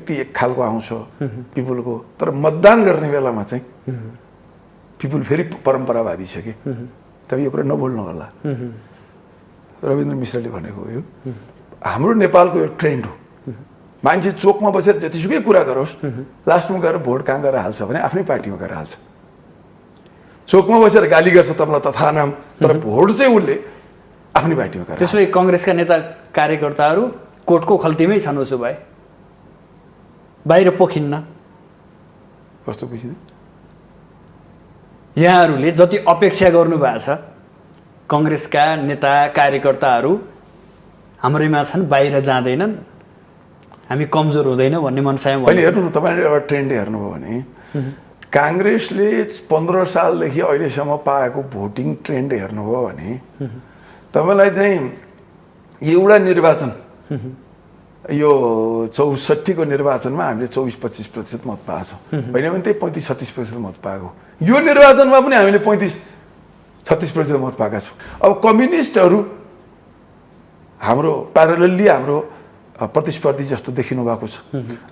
व्यक्ति एक खालको आउँछ पिपुलको, तर मतदान गर्ने बेलामा चाहिँ पिपुल फेरि परम्परावादी छ कि। तपाईँ यो कुरा नभुल्नु होला। रविन्द्र मिश्रले भनेको हो, यो हाम्रो नेपालको यो ट्रेन्ड हो। मान्छे चोकमा बसेर जतिसुकै कुरा गरोस्, लास्टमा गएर भोट कहाँ गएर हाल्छ भने आफ्नै पार्टीमा गएर हाल्छ। चोकमा बसेर गाली गर्छ तपाईँलाई तथा नाम, तर भोट चाहिँ उसले आफ्नै पार्टीमा गएर। त्यसले कङ्ग्रेसका नेता कार्यकर्ताहरू कोर्टको खल्तीमै छन् उसो भए, बाहिर पोखिन्न। कस्तो बुझिन? यहाँहरूले जति अपेक्षा गर्नुभएको छ कङ्ग्रेसका नेता कार्यकर्ताहरू हाम्रैमा छन्, बाहिर जाँदैनन्, हामी कमजोर हुँदैनौँ भन्ने मनसाय। अहिले हेर्नु न, तपाईँले एउटा ट्रेन्ड हेर्नुभयो भने काङ्ग्रेसले 15 सालदेखि अहिलेसम्म पाएको भोटिङ ट्रेन्ड हेर्नुभयो भने तपाईँलाई चाहिँ एउटा निर्वाचन, यो 64 को निर्वाचनमा हामीले 24-25% मत पाएको छौँ, होइन भने त्यही 35-36% मत पाएको। यो निर्वाचनमा पनि हामीले 35-36% मत पाएका छौँ। अब कम्युनिस्टहरू हाम्रो प्यारलली हाम्रो प्रतिस्पर्धी जस्तो देखिनु भएको छ,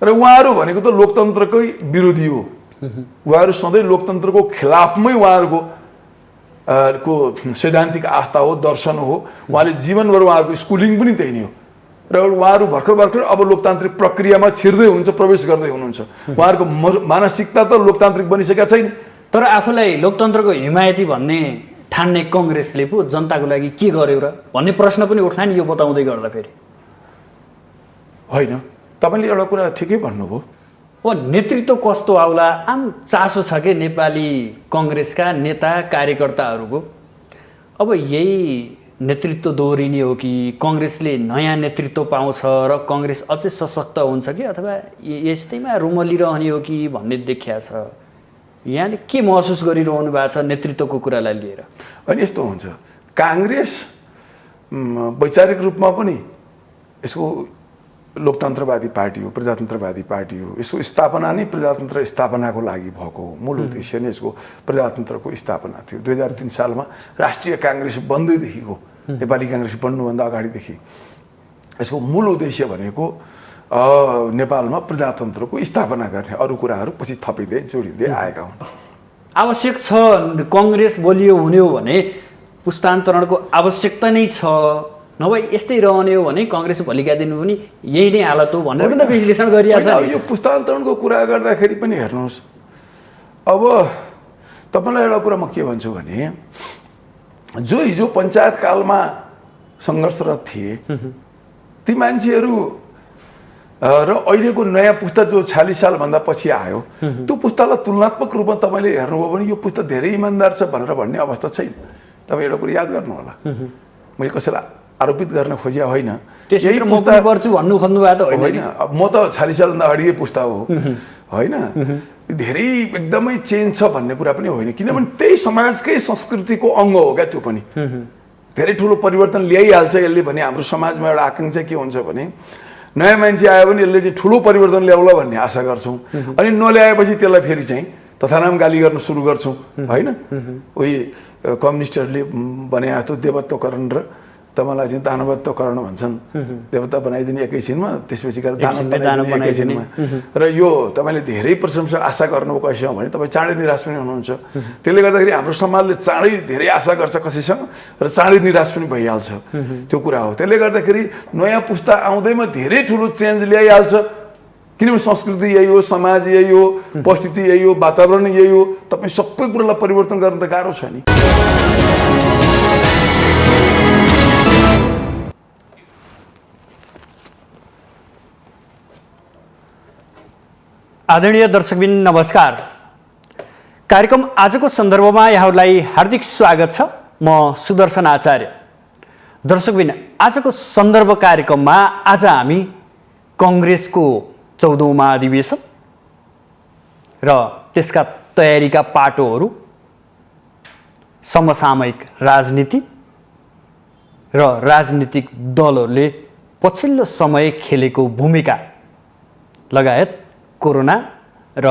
र उहाँहरू भनेको त लोकतन्त्रकै विरोधी हो। उहाँहरू सधैँ लोकतन्त्रको खिलाफमै उहाँहरूको को सैद्धान्तिक आस्था हो, दर्शन हो। उहाँले जीवनभर उहाँहरूको स्कुलिङ पनि त्यही नै हो, र उहाँहरू भर्खर अब लोकतान्त्रिक प्रक्रियामा छिर्दै हुनुहुन्छ, प्रवेश गर्दै हुनुहुन्छ। उहाँहरूको मानसिकता त लोकतान्त्रिक बनिसकेका छैन। तर आफूलाई लोकतन्त्रको हिमायती भन्ने ठान्ने कङ्ग्रेसले पो जनताको लागि के गर्यो र भन्ने प्रश्न पनि उठ्ला नि यो बताउँदै गर्दा। फेरि होइन, तपाईँले एउटा कुरा ठिकै भन्नुभयो। नेतृत्व कस्तो आउला आम चासो छ कि नेपाली कङ्ग्रेसका नेता कार्यकर्ताहरूको। अब यही नेतृत्व दोहोरिने हो कि कङ्ग्रेसले नयाँ नेतृत्व पाउँछ र कङ्ग्रेस अझै सशक्त हुन्छ कि, अथवा यस्तैमा रुमलिरहने हो कि भन्ने देखिया छ। यहाँले के महसुस गरिरहनु भएको छ नेतृत्वको कुरालाई लिएर? अनि यस्तो हुन्छ, काङ्ग्रेस वैचारिक रूपमा पनि यसको लोकतन्त्रवादी पार्टी हो, प्रजातन्त्रवादी पार्टी हो। यसको स्थापना नै प्रजातन्त्र स्थापनाको लागि भएको हो। मूल उद्देश्य नै यसको प्रजातन्त्रको स्थापना थियो। 2003 सालमा राष्ट्रिय काङ्ग्रेस बन्दैदेखिको, नेपाली काङ्ग्रेस बन्नुभन्दा अगाडिदेखि यसको मूल उद्देश्य भनेको नेपालमा प्रजातन्त्रको स्थापना गर्ने। अरू कुराहरू पछि थपिँदै जोडिँदै आएका हुन्। आवश्यक छ कङ्ग्रेस बलियो हुने हो भने पुस्तान्तरणको आवश्यकता नै छ, नभए यस्तै रहने हो भने कङ्ग्रेस भोलिका दिन पनि यही नै हालत हो भनेर पनि त विश्लेषण गरिरहेछ। यो पुस्तान्तरणको कुरा गर्दाखेरि पनि हेर्नुहोस्, अब तपाईँलाई एउटा कुरा म के भन्छु भने जो हिजो पञ्चायत कालमा सङ्घर्षरत थिए ती मान्छेहरू र अहिलेको नयाँ पुस्ता जो 46 सालभन्दा पछि आयो, त्यो पुस्तालाई तुलनात्मक रूपमा तपाईँले हेर्नुभयो भने यो पुस्ता धेरै इमान्दार छ भनेर भन्ने अवस्था छैन। तपाईँ एउटा कुरा याद गर्नु होला, मैले कसैलाई आरोपित गर्न खोजिया होइन, यही पुस्ता गर्छु भन्नु खोज्नुभएको त होइन। म त 46 सालभन्दा अगाडिकै पुस्ता हो, होइन। धेरै एकदमै चेन्ज छ भन्ने कुरा पनि होइन, किनभने त्यही समाजकै संस्कृतिको अङ्ग हो क्या। त्यो पनि धेरै ठुलो परिवर्तन ल्याइहाल्छ यसले भने हाम्रो समाजमा एउटा आकाङ्क्षा के हुन्छ भने नयाँ मान्छे आयो भने यसले चाहिँ ठुलो परिवर्तन ल्याउला भन्ने आशा गर्छौँ, अनि नल्याएपछि त्यसलाई फेरि चाहिँ तथानाम गाली गर्न सुरु गर्छौँ, होइन। उही कम्युनिस्टहरूले भने जस्तो देवत्वकरण र तपाईँलाई चाहिँ दानवत्वकरण भन्छन्। देवता बनाइदिने एकैछिनमा, त्यसपछि गएर दानव बनाइदिने एकैछिनमा। र यो तपाईँले धेरै प्रशंसा आशा गर्नुभएको कसैसँग भने तपाईँ चाँडै निराश पनि हुनुहुन्छ। त्यसले गर्दाखेरि हाम्रो समाजले चाँडै धेरै आशा गर्छ कसैसँग र चाँडै निराश पनि भइहाल्छ, त्यो कुरा हो। त्यसले गर्दाखेरि नयाँ पुस्ता आउँदैमा धेरै ठुलो चेन्ज ल्याइहाल्छ, किनभने संस्कृति यही हो, समाज यही हो, परिस्थिति यही हो, वातावरण यही हो। तपाईँ सबै कुरालाई परिवर्तन गर्न त गाह्रो छ नि। आदरणीय दर्शकबिन नमस्कार। कार्यक्रम आजको सन्दर्भमा यहाँहरूलाई हार्दिक स्वागत छ। म सुदर्शन आचार्य। दर्शकबिन, आजको सन्दर्भ कार्यक्रममा आज हामी कङ्ग्रेसको 14औं महाधिवेशन र त्यसका तयारीका पाटोहरू, समसामयिक राजनीति र राजनीतिक दलहरूले पछिल्लो समय खेलेको भूमिका लगायत कोरोना र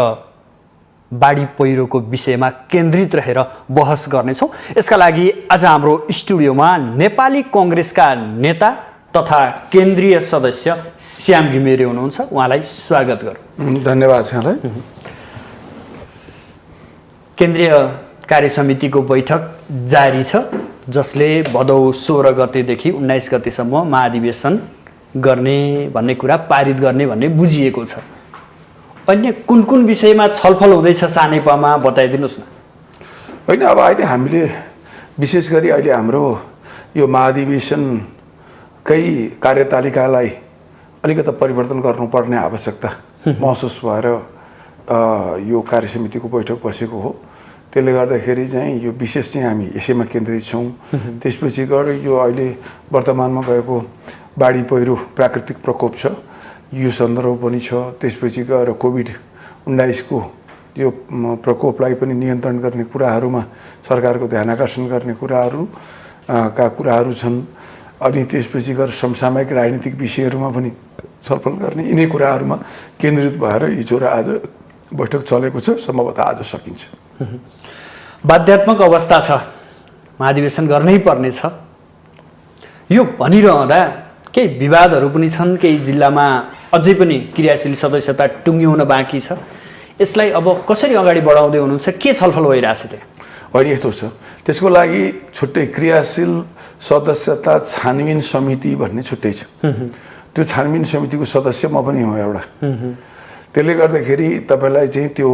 बाढी पहिरोको विषयमा केन्द्रित रहेर बहस गर्नेछौँ। यसका लागि आज हाम्रो स्टुडियोमा नेपाली कङ्ग्रेसका नेता तथा केन्द्रीय सदस्य श्याम घिमिरे हुनुहुन्छ, उहाँलाई स्वागत गरौँ। धन्यवाद यहाँलाई। केन्द्रीय कार्य समितिको बैठक जारी छ, जसले भदौ 16 गतेदेखि 19 गतेसम्म महाधिवेशन गर्ने भन्ने कुरा पारित गर्ने भन्ने बुझिएको छ। अन्य कुन कुन विषयमा छलफल हुँदैछ सानेपामा बताइदिनुहोस् न। होइन, अब अहिले हामीले विशेष गरी अहिले हाम्रो यो महाधिवेशनकै कार्यतालिकालाई अलिकति परिवर्तन गर्नुपर्ने आवश्यकता महसुस भएर यो कार्य समितिको बैठक बसेको हो। त्यसले गर्दाखेरि चाहिँ यो विशेष चाहिँ हामी यसैमा केन्द्रित छौँ। त्यसपछि गएर यो अहिले वर्तमानमा गएको बाढी पहिरो प्राकृतिक प्रकोप छ, यो सन्दर्भ पनि छ। त्यसपछि गएर कोभिड-19 को यो प्रकोपलाई पनि नियन्त्रण गर्ने कुराहरूमा सरकारको ध्यान आकर्षण गर्ने का कुराहरू छन्। अनि त्यसपछि गएर समसामयिक राजनीतिक विषयहरूमा पनि छलफल गर्ने, यिनै कुराहरूमा केन्द्रित भएर हिजो र आज बैठक चलेको छ। सम्भवतः आज सकिन्छ। बाध्यात्मक अवस्था छ, महाधिवेशन गर्नै पर्ने छ, यो भनिरहँदा केही विवादहरू पनि छन्। केही जिल्लामा अझै पनि क्रियाशील सदस्यता टुङ्ग्याउन बाँकी छ। यसलाई अब कसरी अगाडि बढाउँदै हुनुहुन्छ? के छलफल भइरहेछ त्यहाँ? होइन, यस्तो छ, त्यसको लागि छुट्टै क्रियाशील सदस्यता छानबिन समिति भन्ने छुट्टै छ। त्यो छानबिन समितिको सदस्य म पनि हुँ एउटा। त्यसले गर्दाखेरि तपाईँलाई चाहिँ त्यो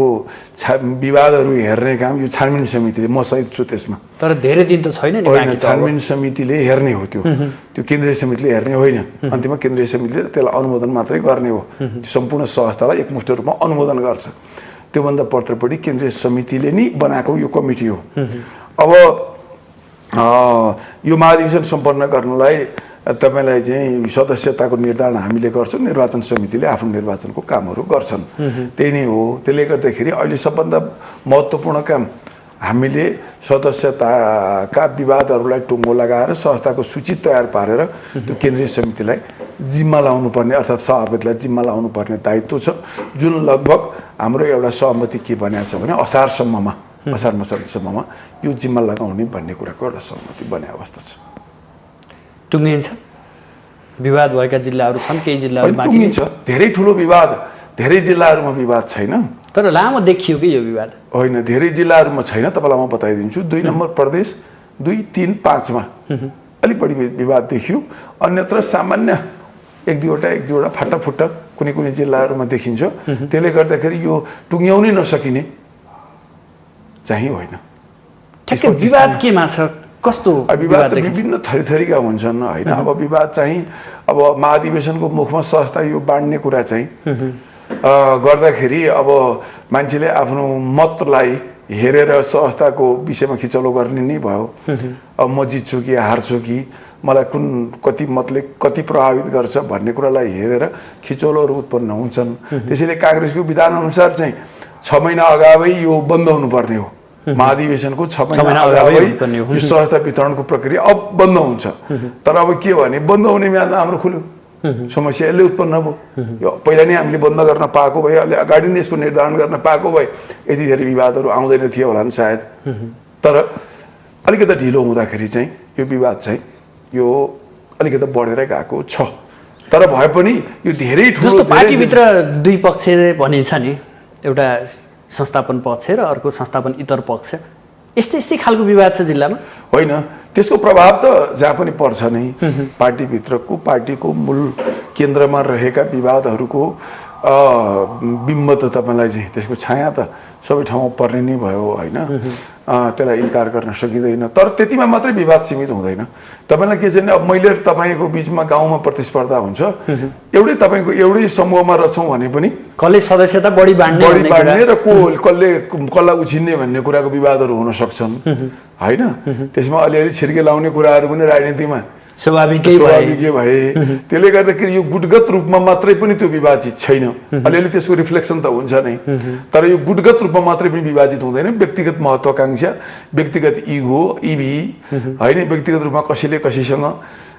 विवादहरू हेर्ने काम यो छानबिन समितिले, म सहित छु त्यसमा। तर धेरै दिन त छैन नि। होइन, छानबिन समितिले हेर्ने हो त्यो केन्द्रीय समितिले हेर्ने होइन। अन्तिममा केन्द्रीय समितिले त्यसलाई अनुमोदन मात्रै गर्ने हो। सम्पूर्ण संस्थालाई एकमुष्ट रूपमा अनुमोदन गर्छ। त्योभन्दा पत्रपट्टि केन्द्रीय समितिले नै बनाएको यो कमिटी हो। अब यो महाधिवेशन सम्पन्न गर्नलाई तपाईँलाई चाहिँ सदस्यताको निर्धारण हामीले गर्छौँ, निर्वाचन समितिले आफ्नो निर्वाचनको कामहरू गर्छन्। त्यही नै हो। त्यसले गर्दाखेरि अहिले सबभन्दा महत्त्वपूर्ण काम हामीले सदस्यताका विवादहरूलाई टुङ्गो लगाएर संस्थाको सूची तयार पारेर त्यो केन्द्रीय समितिलाई जिम्मा लाउनु पर्ने, अर्थात् सभापतिलाई जिम्मा लाउनु पर्ने दायित्व छ, जुन लगभग हाम्रो एउटा सहमति के बनेको छ भने असार मसान्तसम्ममा यो जिम्मा लगाउने भन्ने कुराको एउटा सहमति बने अवस्था छ। टुङ्गिन्छ? विवाद भएका जिल्लाहरू छन्, केही जिल्लाहरू बाँकी टुङ्गिन्छ। धेरै ठुलो विवाद धेरै जिल्लाहरूमा विवाद छैन, तर लामो देखियो कि यो विवाद? होइन, धेरै जिल्लाहरूमा छैन। तपाईँलाई म बताइदिन्छु। 2 नम्बर प्रदेश 2, 3, 5 मा अलिक बढी विवाद देखियो। अन्यत्र सामान्य एक दुईवटा फाटाफुट्टा कुनै जिल्लाहरूमा देखिन्छ। त्यसले गर्दाखेरि यो टुङ्ग्याउनै नसकिने चाहिँ होइन। ठ्याक्कै विवाद केमा छ? कस्तो विवाद? विभिन्न थरीका हुन्छन् होइन। अब विवाद चाहिँ अब महाधिवेशनको मुखमा संस्था यो बाँड्ने कुरा चाहिँ गर्दाखेरि अब मान्छेले आफ्नो मतलाई हेरेर संस्थाको विषयमा खिचौलो गर्ने नै भयो। अब म जित्छु कि हार्छु कि, मलाई कति मतले कति प्रभावित गर्छ भन्ने कुरालाई हेरेर खिचौलोहरू उत्पन्न हुन्छन्। त्यसैले काङ्ग्रेसको विधान अनुसार चाहिँ 6 महिना अगावै यो बन्द हुनुपर्ने हो। महाधिवेशनको 6 महिना अगावै यो संस्था वितरणको प्रक्रिया अब बन्द हुन्छ। तर अब के भने बन्द हुने म्याद हाम्रो खुल्यो, समस्या यसले उत्पन्न भयो। यो पहिला नै हामीले बन्द गर्न पाएको भए, अलि अगाडि नै यसको निर्धारण गर्न पाएको भए यति धेरै विवादहरू आउँदैन थियो होला नि सायद। तर अलिकति ढिलो हुँदाखेरि चाहिँ यो विवाद चाहिँ यो अलिकति बढेर गएको छ। तर भए पनि यो धेरै ठुलो, जस्तो पार्टीभित्र दुई पक्ष भनिन्छ नि, एउटा संस्थापन पक्ष र अर्को संस्थापन इतर पक्ष, यस्तै खालको विवाद छ जिल्लामा? होइन, त्यसको प्रभाव त जहाँ पनि पर्छ नै। पार्टीभित्रको, पार्टीको मूल केन्द्रमा रहेका विवादहरूको बिम्ब त तपाईँलाई चाहिँ त्यसको छाया त सबै ठाउँमा पर्ने नै भयो होइन। त्यसलाई इन्कार गर्न सकिँदैन। तर त्यतिमा मात्रै विवाद सीमित हुँदैन। तपाईँलाई के चाहिँ अब मैले तपाईँको बिचमा गाउँमा प्रतिस्पर्धा हुन्छ, एउटै समूहमा रहेछौँ भने पनि कसले सदस्यता बढी बाँड्ने र कसलाई उछिन्ने भन्ने कुराको विवादहरू हुन सक्छन् होइन। त्यसमा अलिअलि छिर्के लाउने कुराहरू पनि राजनीतिमा स्वाभाविकै भए। त्यसले गर्दाखेरि यो गुटगत रूपमा मात्रै पनि त्यो विभाजित छैन। अलिअलि त्यसको रिफ्लेक्सन त हुन्छ नै, तर यो गुटगत रूपमा मात्रै पनि विभाजित हुँदैन। व्यक्तिगत महत्त्वाकांक्षा, व्यक्तिगत इगो, इभी होइन, व्यक्तिगत रूपमा कसैसँग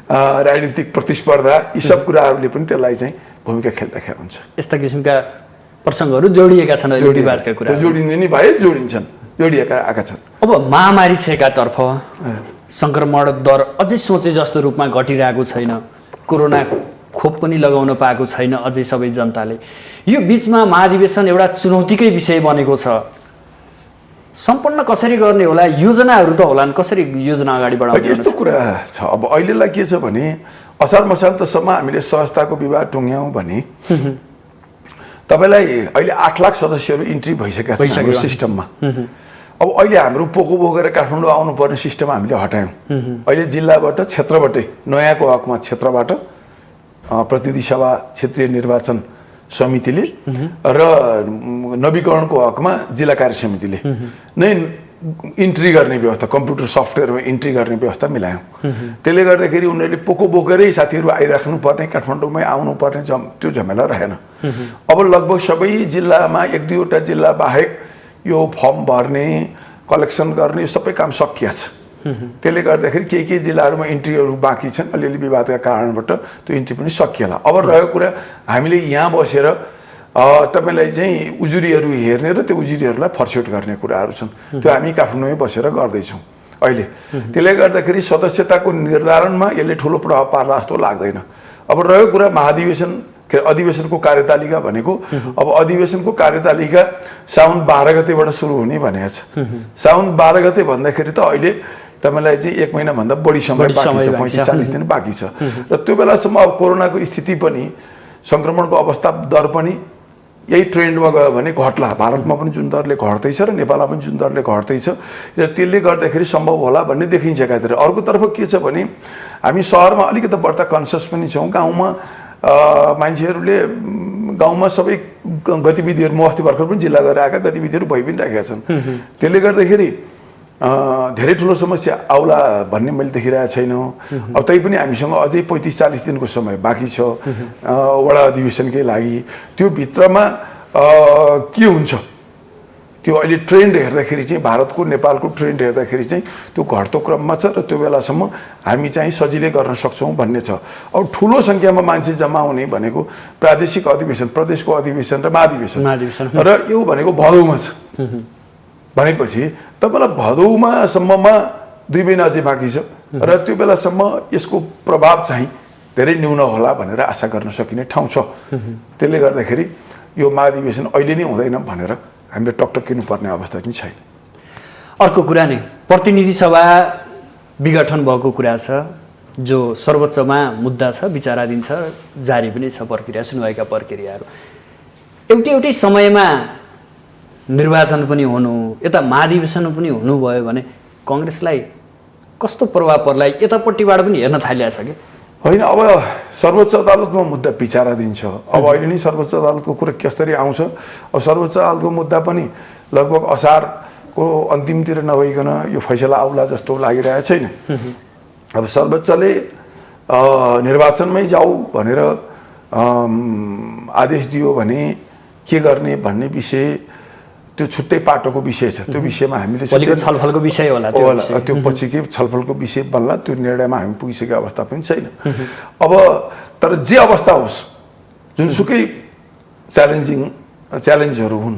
राजनीतिक प्रतिस्पर्धा, यी सब कुराहरूले पनि त्यसलाई चाहिँ भूमिका खेलिरहेका हुन्छ। यस्ता किसिमका प्रसङ्गहरू जोडिएका छन्। विवादका कुरा जोडिने नै भए, जोडिएका आएका छन्। अब महामारी छ एकातर्फ, सङ्क्रमण दर अझै सोचे जस्तो रूपमा घटिरहेको छैन, कोरोना खोप पनि लगाउन पाएको छैन अझै सबै जनताले। यो बिचमा महाधिवेशन एउटा चुनौतीकै विषय बनेको छ। सम्पन्न कसरी गर्ने होला, योजनाहरू त होलान्, कसरी योजना अगाडि बढाउने? यस्तो कुरा छ। अब अहिलेलाई के छ भने असार मसान्तसम्म हामीले सहजताको विवाद टुङ्ग्यौँ भने तपाईँलाई अहिले 8 लाख सदस्यहरू इन्ट्री भइसकेका छन् हाम्रो सिस्टममा। अब अहिले हाम्रो पोको बोकेर काठमाडौँ आउनुपर्ने सिस्टम हामीले हटायौँ। अहिले जिल्लाबाट, क्षेत्रबाटै, नयाँको हकमा क्षेत्रबाट प्रतिनिधि सभा क्षेत्रीय निर्वाचन समितिले र नवीकरणको हकमा जिल्ला कार्य समितिले नै इन्ट्री गर्ने व्यवस्था, कम्प्युटर सफ्टवेयरमा इन्ट्री गर्ने व्यवस्था मिलायौँ। त्यसले गर्दाखेरि उनीहरूले पोको बोकेरै साथीहरू आइराख्नु पर्ने, काठमाडौँमै आउनुपर्ने त्यो झमेला रहेन। अब लगभग सबै जिल्लामा 1-2वटा जिल्ला बाहेक यो फर्म भर्ने, कलेक्सन गर्ने सबै काम सकिया छ। त्यसले गर्दाखेरि केही जिल्लाहरूमा इन्ट्रीहरू बाँकी छन्, अलिअलि विवादका कारणबाट त्यो इन्ट्री पनि सकिएला। अब रहेको कुरा हामीले यहाँ बसेर तपाईँलाई चाहिँ उजुरीहरू हेर्ने र त्यो उजुरीहरूलाई फर्स्यौट गर्ने कुराहरू छन्। त्यो हामी काठमाडौँमै बसेर गर्दैछौँ अहिले। त्यसले गर्दाखेरि सदस्यताको निर्धारणमा यसले ठुलो प्रभाव पार्ला जस्तो लाग्दैन। अब रहेको कुरा महाधिवेशन अधिवेशनको कार्यतालिका भनेको, अब अधिवेशनको कार्यतालिका साउन 12 गतेबाट सुरु हुने भनेको छ। साउन 12 गते भन्दाखेरि त अहिले तपाईँलाई चाहिँ 1 महिनाभन्दा बढी समय बाँकी छ, 35-40 दिन बाँकी छ। र त्यो बेलासम्म अब कोरोनाको स्थिति पनि, सङ्क्रमणको अवस्था दर पनि यही ट्रेन्डमा गयो भने घट्ला। भारतमा पनि जुन दरले घट्दैछ र नेपालमा पनि जुन दरले घट्दैछ र त्यसले गर्दाखेरि सम्भव होला भन्ने देखिन्छ एकातिर। अर्कोतर्फ के छ भने हामी सहरमा अलिकति बढ्ता कन्सियस पनि छौँ। गाउँमा मान्छेहरूले गाउँमा सबै गतिविधिहरू, म अस्ति भर्खर पनि जिल्ला गएर आएका गतिविधिहरू भइ पनि राखेका छन्। त्यसले गर्दाखेरि धेरै ठुलो समस्या आउला भन्ने मैले देखिरहेको छैन। अब तैपनि हामीसँग अझै 35-40 दिनको समय बाँकी छ वडा अधिवेशनकै लागि। त्यो भित्रमा के हुन्छ, त्यो अहिले ट्रेन्ड हेर्दाखेरि चाहिँ, भारतको नेपालको ट्रेन्ड हेर्दाखेरि चाहिँ त्यो घट्दो क्रममा छ र त्यो बेलासम्म हामी चाहिँ सजिलै गर्न सक्छौँ भन्ने छ। अब ठुलो सङ्ख्यामा मान्छे जम्मा हुने भनेको प्रादेशिक अधिवेशन, प्रदेशको अधिवेशन र महाधिवेशन, र यो भनेको भदौमा छ भनेपछि तपाईँलाई भदौमासम्ममा 2 महिना अझै बाँकी छ र त्यो बेलासम्म यसको प्रभाव चाहिँ धेरै न्यून होला भनेर आशा गर्न सकिने ठाउँ छ। त्यसले गर्दाखेरि यो महाधिवेशन अहिले नै हुँदैन भनेर हामीले टकटकिनु पर्ने अवस्था चाहिँ छैन। अर्को कुरा नै प्रतिनिधि सभा विघटन भएको कुरा छ, जो सर्वोच्चमा मुद्दा छ, विचाराधीन छ, जारी पनि छ प्रक्रिया, सुनवाईका प्रक्रियाहरू। एउटै समयमा निर्वाचन पनि हुनु, यता महाधिवेशन पनि हुनुभयो भने काङ्ग्रेसलाई कस्तो प्रभाव पर्ला, यतापट्टिबाट पनि हेर्न थालिएको छ कि होइन? अब सर्वोच्च अदालतमा मुद्दा विचाराधीन छ। अब अहिले नै सर्वोच्च अदालतको कुरा कसरी आउँछ? अब सर्वोच्च अदालतको मुद्दा पनि लगभग असारको अन्तिमतिर नभइकन यो फैसला आउला जस्तो लागिरहेको छैन। अब सर्वोच्चले निर्वाचनमै जाऊ भनेर आदेश दियो भने के गर्ने भन्ने विषय त्यो छुट्टै पाटोको विषय छ। त्यो विषयमा हामीले छलफलको विषय होला, त्यो पछि के छलफलको विषय बन्ला, त्यो निर्णयमा हामी पुगिसकेको अवस्था पनि छैन। अब तर जे अवस्था होस्, जुनसुकै च्यालेन्जहरू हुन्,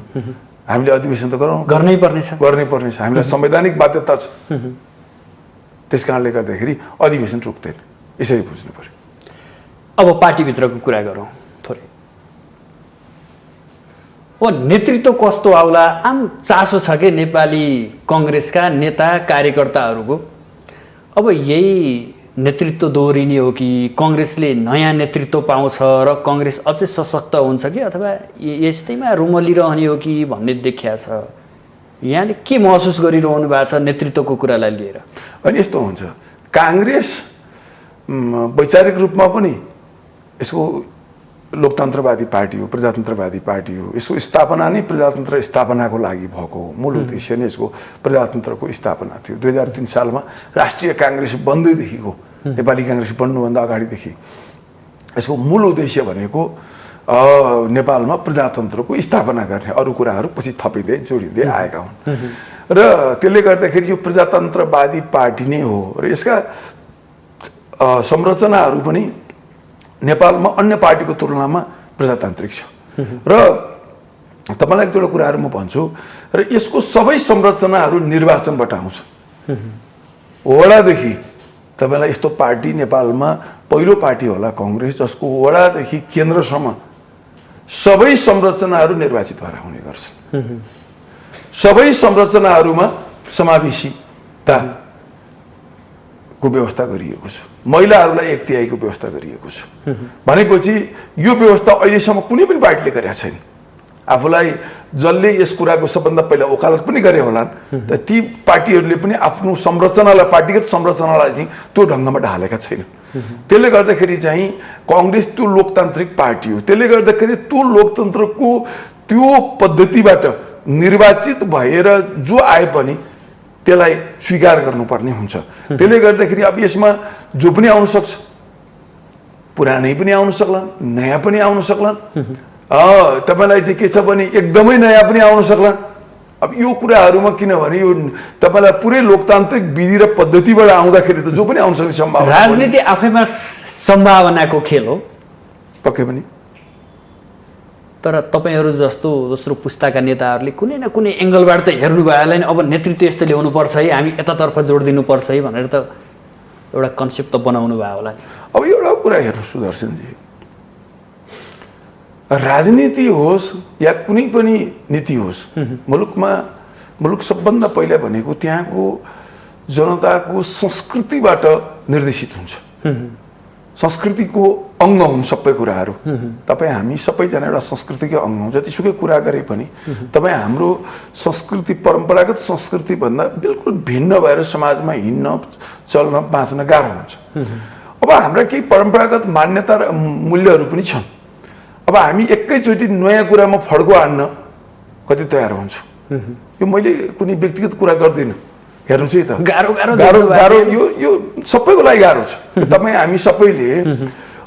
हामीले अधिवेशन त गर्नै पर्नेछ। हामीलाई संवैधानिक बाध्यता छ। त्यस कारणले गर्दाखेरि अधिवेशन रुक्दैन, यसरी बुझ्नु पर्यो। अब पार्टीभित्रको कुरा गरौँ थोरै। नेतृत्व कस्तो आउला, आम चासो छ कि नेपाली कङ्ग्रेसका नेता कार्यकर्ताहरूको? अब यही नेतृत्व दोहोरिने हो कि कङ्ग्रेसले नयाँ नेतृत्व पाउँछ र कङ्ग्रेस अझै सशक्त हुन्छ कि, अथवा यस्तैमा रुमलिरहने हो कि भन्ने देखिया छ? यहाँले के महसुस गरिरहनु भएको छ नेतृत्वको कुरालाई लिएर? अनि यस्तो हुन्छ, काङ्ग्रेस वैचारिक रूपमा पनि यसको लोकतन्त्रवादी पार्टी हो, प्रजातन्त्रवादी पार्टी हो। यसको स्थापना नै प्रजातन्त्र स्थापनाको लागि भएको हो। मूल उद्देश्य नै यसको प्रजातन्त्रको स्थापना थियो। 2003 सालमा राष्ट्रिय काङ्ग्रेस बन्दैदेखिको, नेपाली काङ्ग्रेस बन्नुभन्दा अगाडिदेखि यसको मूल उद्देश्य भनेको नेपालमा प्रजातन्त्रको स्थापना गर्ने, अरू कुराहरू पछि थपिँदै जोडिँदै आएका हुन्। र त्यसले गर्दाखेरि यो प्रजातन्त्रवादी पार्टी नै हो र यसका संरचनाहरू पनि नेपालमा अन्य पार्टीको तुलनामा प्रजातान्त्रिक छ। र तपाईँलाई एक दुईवटा कुराहरू म भन्छु, र यसको सबै संरचनाहरू निर्वाचनबाट आउँछ। वडादेखि तपाईँलाई यस्तो पार्टी नेपालमा पहिलो पार्टी होला कांग्रेस जसको वडादेखि केन्द्रसम्म सबै संरचनाहरू निर्वाचित भएर हुने गर्छन्। सबै संरचनाहरूमा समावेशिताको व्यवस्था गरिएको छ, महिलाहरूलाई 1/3 व्यवस्था गरिएको छ। भनेपछि यो व्यवस्था अहिलेसम्म कुनै पनि पार्टीले गरेका छैन। आफूलाई जसले यस कुराको सबभन्दा पहिला वकालत पनि गरे होलान्, त ती पार्टीहरूले पनि आफ्नो संरचनालाई, पार्टीगत संरचनालाई चाहिँ त्यो ढङ्गमा ढालेका छैनन्। त्यसले गर्दाखेरि चाहिँ कांग्रेस त्यो लोकतान्त्रिक पार्टी हो। त्यसले गर्दाखेरि त्यो लोकतन्त्रको त्यो पद्धतिबाट निर्वाचित भएर जो आए पनि त्यसलाई स्वीकार गर्नुपर्ने हुन्छ। त्यसले गर्दाखेरि अब यसमा जो पनि आउन सक्छ, पुरानै पनि आउन सक्लान्, नयाँ पनि आउन सक्लान्, तपाईलाई चाहिँ के छ भने एकदमै नयाँ पनि आउन सक्लान्। अब यो कुराहरूमा किनभने यो तपाईलाई पुरै लोकतान्त्रिक विधि र पद्धतिबाट आउँदाखेरि त जो पनि आउन सक्ने सम्भावना, राजनीति आफैमा सम्भावनाको खेल हो पक्कै पनि। तर तपाईहरू जस्तो दोस्रो पुस्ताका नेताहरूले कुनै न कुनै एङ्गलबाट त हेर्नुभयो होला नि, अब नेतृत्व यस्तो ल्याउनुपर्छ है, हामी यतातर्फ जोड दिनुपर्छ है भनेर त एउटा कन्सेप्ट त बनाउनु भयो होला नि। अब एउटा कुरा हेर्नु सुदर्शनजी, राजनीति होस् या कुनै पनि नीति होस्, मुलुक सबभन्दा पहिला भनेको त्यहाँको जनताको संस्कृतिबाट निर्देशित हुन्छ। संस्कृतिको अङ्ग हुन् सबै कुराहरू। तपाईँ हामी सबैजना एउटा संस्कृतिकै अङ्ग हौँ। जतिसुकै कुरा गरे पनि तपाईँ हाम्रो संस्कृति, परम्परागत संस्कृतिभन्दा बिल्कुल भिन्न भएर समाजमा हिँड्न, चल्न, बाँच्न गाह्रो हुन्छ। अब हाम्रा केही परम्परागत मान्यता र मूल्यहरू पनि छन्। अब हामी एकैचोटि नयाँ कुरामा फड्को हान्न कति तयार हुन्छौँ। यो मैले कुनै व्यक्तिगत कुरा गर्दिनँ, हेर्नुहोस् है त, गाह्रो यो सबैको लागि गाह्रो छ। तपाईँ हामी सबैले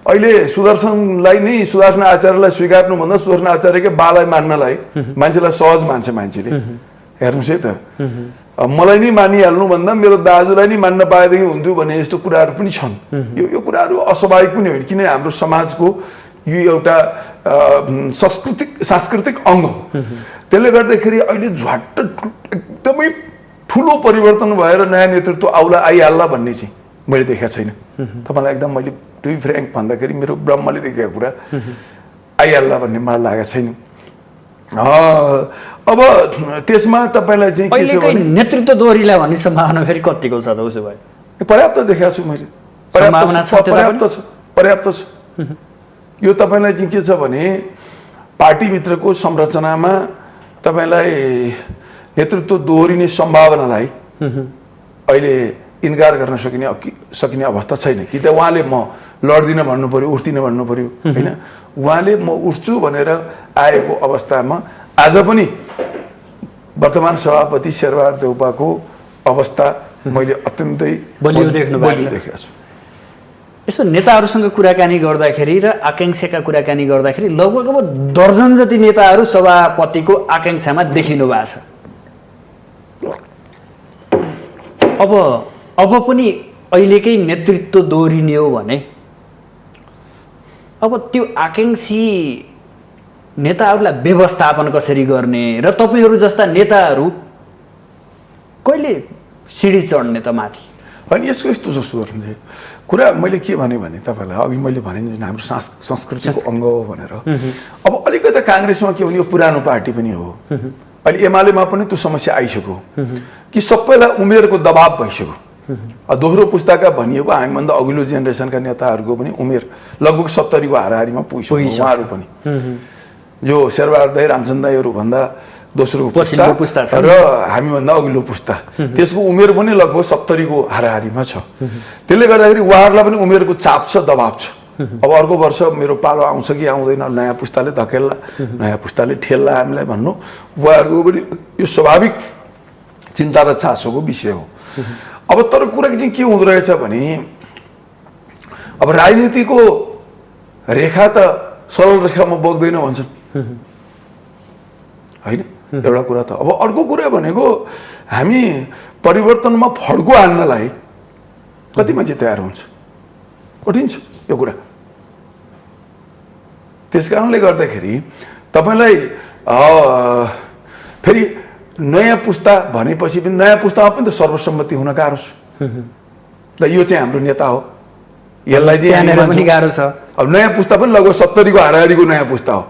अहिले सुदर्शन आचार्यलाई स्वीकार्नुभन्दा सुदर्शन आचार्यकै बालाई मान्नलाई मान्छेलाई सहज मान्छ मान्छेले। हेर्नुहोस् है त, मलाई नै मानिहाल्नु भन्दा मेरो दाजुलाई नै मान्न पाएदेखि हुन्थ्यो भने यस्तो कुराहरू पनि छन्। यो कुराहरू अस्वाभाविक पनि होइन, किनभने हाम्रो समाजको यो एउटा सांस्कृतिक अङ्ग हो। त्यसले गर्दाखेरि अहिले झट्ट एकदमै ठुलो परिवर्तन भएर नयाँ नेतृत्व आइहाल्ला भन्ने चाहिँ मैले देखेको छैन। तपाईँलाई एकदम मैले टु बी फ्र्याङ्क भन्दाखेरि मेरो ब्रह्मले देखेको कुरा आइहाल्ला भन्ने मलाई लागेको छैन। अब त्यसमा तपाईँलाई चाहिँ के छ भने नेतृत्व दोहोरीला भन्ने सम्भावना फेरि कतिको छ त? उसो भए पर्याप्त देखेको छु मैले, पर्याप्त छ। यो तपाईँलाई चाहिँ के छ भने पार्टीभित्रको संरचनामा तपाईँलाई नेतृत्व दोहोरिने सम्भावनालाई अहिले इन्कार गर्न सकिने अवस्था छैन। कि त उहाँले म लड्दिनँ भन्नु पर्यो, उठ्दिनँ भन्नु पर्यो, होइन? उहाँले म उठ्छु भनेर आएको अवस्थामा आज पनि वर्तमान सभापति शेरबहादुर देउपाको अवस्था मैले अत्यन्तै बलियो देखेको छु। यसो नेताहरूसँग कुराकानी गर्दाखेरि र आकाङ्क्षाका कुराकानी गर्दाखेरि लगभग दर्जन जति नेताहरू सभापतिको आकाङ्क्षामा देखिनु भएको छ। अब पनि अहिलेकै नेतृत्व दोहोरिने हो भने अब त्यो आकाङ्क्षी नेताहरूलाई व्यवस्थापन कसरी गर्ने र तपाईँहरू जस्ता नेताहरू कहिले सिडी चढ्ने त माथि? अनि यसको यस्तो जस्तो गर्नु कुरा मैले के भने तपाईँलाई अघि मैले भने जुन हाम्रो संस्कृतिको अङ्ग हो भनेर। अब अलिकति काङ्ग्रेसमा के भने यो पुरानो पार्टी पनि हो, अहिले एमालेमा पनि त्यो समस्या आइसक्यो कि सबैलाई उमेरको दबाब भइसक्यो। दोस्रो पुस्ताका भनिएको हामीभन्दा अघिल्लो जेनेरेसनका नेताहरूको पनि उमेर लगभग 70 को हाराहारीमा पुगिसक्यो। उहाँहरू पनि जो शेरबहादुर दाइ, रामचन्द्र दाइहरू भन्दा दोस्रो पुस्ता र हामीभन्दा अघिल्लो पुस्ता, त्यसको उमेर पनि लगभग 70 को हाराहारीमा छ। त्यसले गर्दाखेरि उहाँहरूलाई पनि उमेरको चाप छ, दबाब छ। अब अर्को वर्ष मेरो पालो आउँछ कि आउँदैन, नयाँ पुस्ताले धकेल्ला, नयाँ पुस्ताले ठेल्ला हामीलाई भन्नु, उहाँहरूको पनि यो स्वाभाविक चिन्ता र चासोको विषय हो। अब तर कुरा चाहिँ के हुँदो रहेछ भने अब राजनीतिको रेखा त सरल रेखामा बग्दैन भन्छन्, होइन? एउटा कुरा त। अब अर्को कुरा भनेको हामी परिवर्तनमा फड्को हान्नलाई कति मान्छे तयार हुन्छ? कठिन छ यो कुरा। त्यस कारणले गर्दाखेरि तपाईँलाई फेरि नयाँ पुस्ता भनेपछि पनि नयाँ पुस्तामा पनि त सर्वसम्मति हुन गाह्रो छ। ल यो चाहिँ हाम्रो नेता हो, यसलाई चाहिँ हामी त्यहाँनिर पनि मान्छौँ। गाह्रो छ। अब नयाँ पुस्ता पनि लगभग 70 को हाराहारीको नयाँ पुस्ता हो।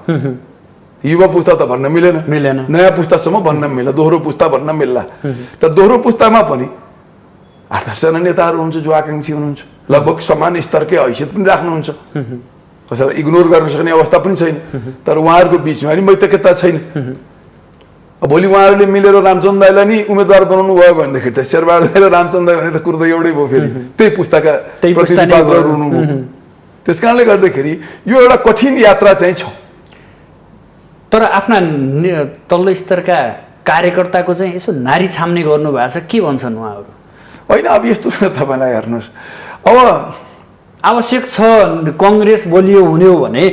युवा पुस्ता त भन्न मिलेन, नयाँ पुस्तासम्म भन्न मिल्ला, दोहोरो पुस्ता भन्न मिल्ला। तर दोहोरो पुस्तामा पनि 8-10 नेताहरू हुन्छ जो आकाङ्क्षी हुनुहुन्छ, लगभग समान स्तरकै हैसियत पनि राख्नुहुन्छ, कसैलाई इग्नोर गर्न सक्ने अवस्था पनि छैन। तर उहाँहरूको बिचमा पनि मैत्रिकता छैन। अब भोलि उहाँहरूले मिलेर रामचन्द्र दाईलाई नि उम्मेदवार बनाउनु भयो भनेदेखि त शेरबहादुर र रामचन्द्र दाई भने त कुरो त एउटै भयो, फेरि त्यही पुस्ताका प्रतिनिधित्वहरू हुनुभयो। त्यस कारणले गर्दाखेरि यो एउटा कठिन यात्रा चाहिँ छ। तर आफ्ना तल्लो स्तरका कार्यकर्ताको चाहिँ यसो नारी छाम्ने गर्नु भएको छ, के भन्छन् उहाँहरू? होइन, अब यस्तो छ तपाईँलाई, हेर्नुहोस्, अब आवश्यक छ कङ्ग्रेस बलियो हुने हो भने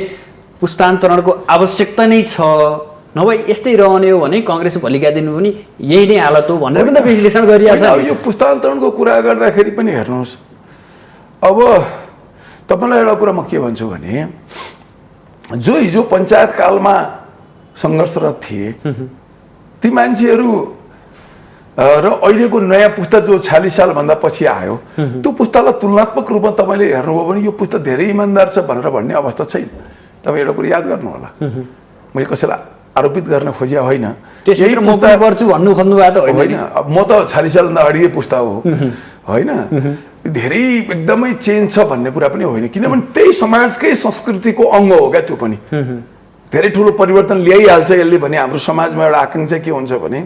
पुस्तान्तरणको आवश्यकता नै छ, नभए यस्तै रहने हो भने कङ्ग्रेस भोलिका दिन पनि यही नै हालत हो भनेर पनि त विश्लेषण गरिरहेछ। अब यो पुस्तान्तरणको कुरा गर्दाखेरि पनि हेर्नुहोस्, अब तपाईँलाई एउटा कुरा म के भन्छु भने जो हिजो पञ्चायत कालमा सङ्घर्षरत थिए ती मान्छेहरू र अहिलेको नयाँ पुस्ता जो 46 सालभन्दा पछि आयो त्यो पुस्तालाई तुलनात्मक रूपमा तपाईँले हेर्नुभयो भने यो पुस्ता धेरै इमान्दार छ भनेर भन्ने अवस्था छैन। तपाईँ एउटा कुरा याद गर्नु होला, मैले कसैलाई आरोपित गर्न खोजिया होइन, यही पुस्ता पर्छु भन्नु खोज्नु भएको त होइन। अब म त 46 सालभन्दा अगाडिकै पुस्ता हो होइन, धेरै एकदमै चेन्ज छ भन्ने कुरा पनि होइन, किनभने त्यही समाजकै संस्कृतिको अङ्ग हो क्या त्यो पनि। धेरै ठुलो परिवर्तन ल्याइहाल्छ यसले भने हाम्रो समाजमा एउटा आकाङ्क्षा के हुन्छ भने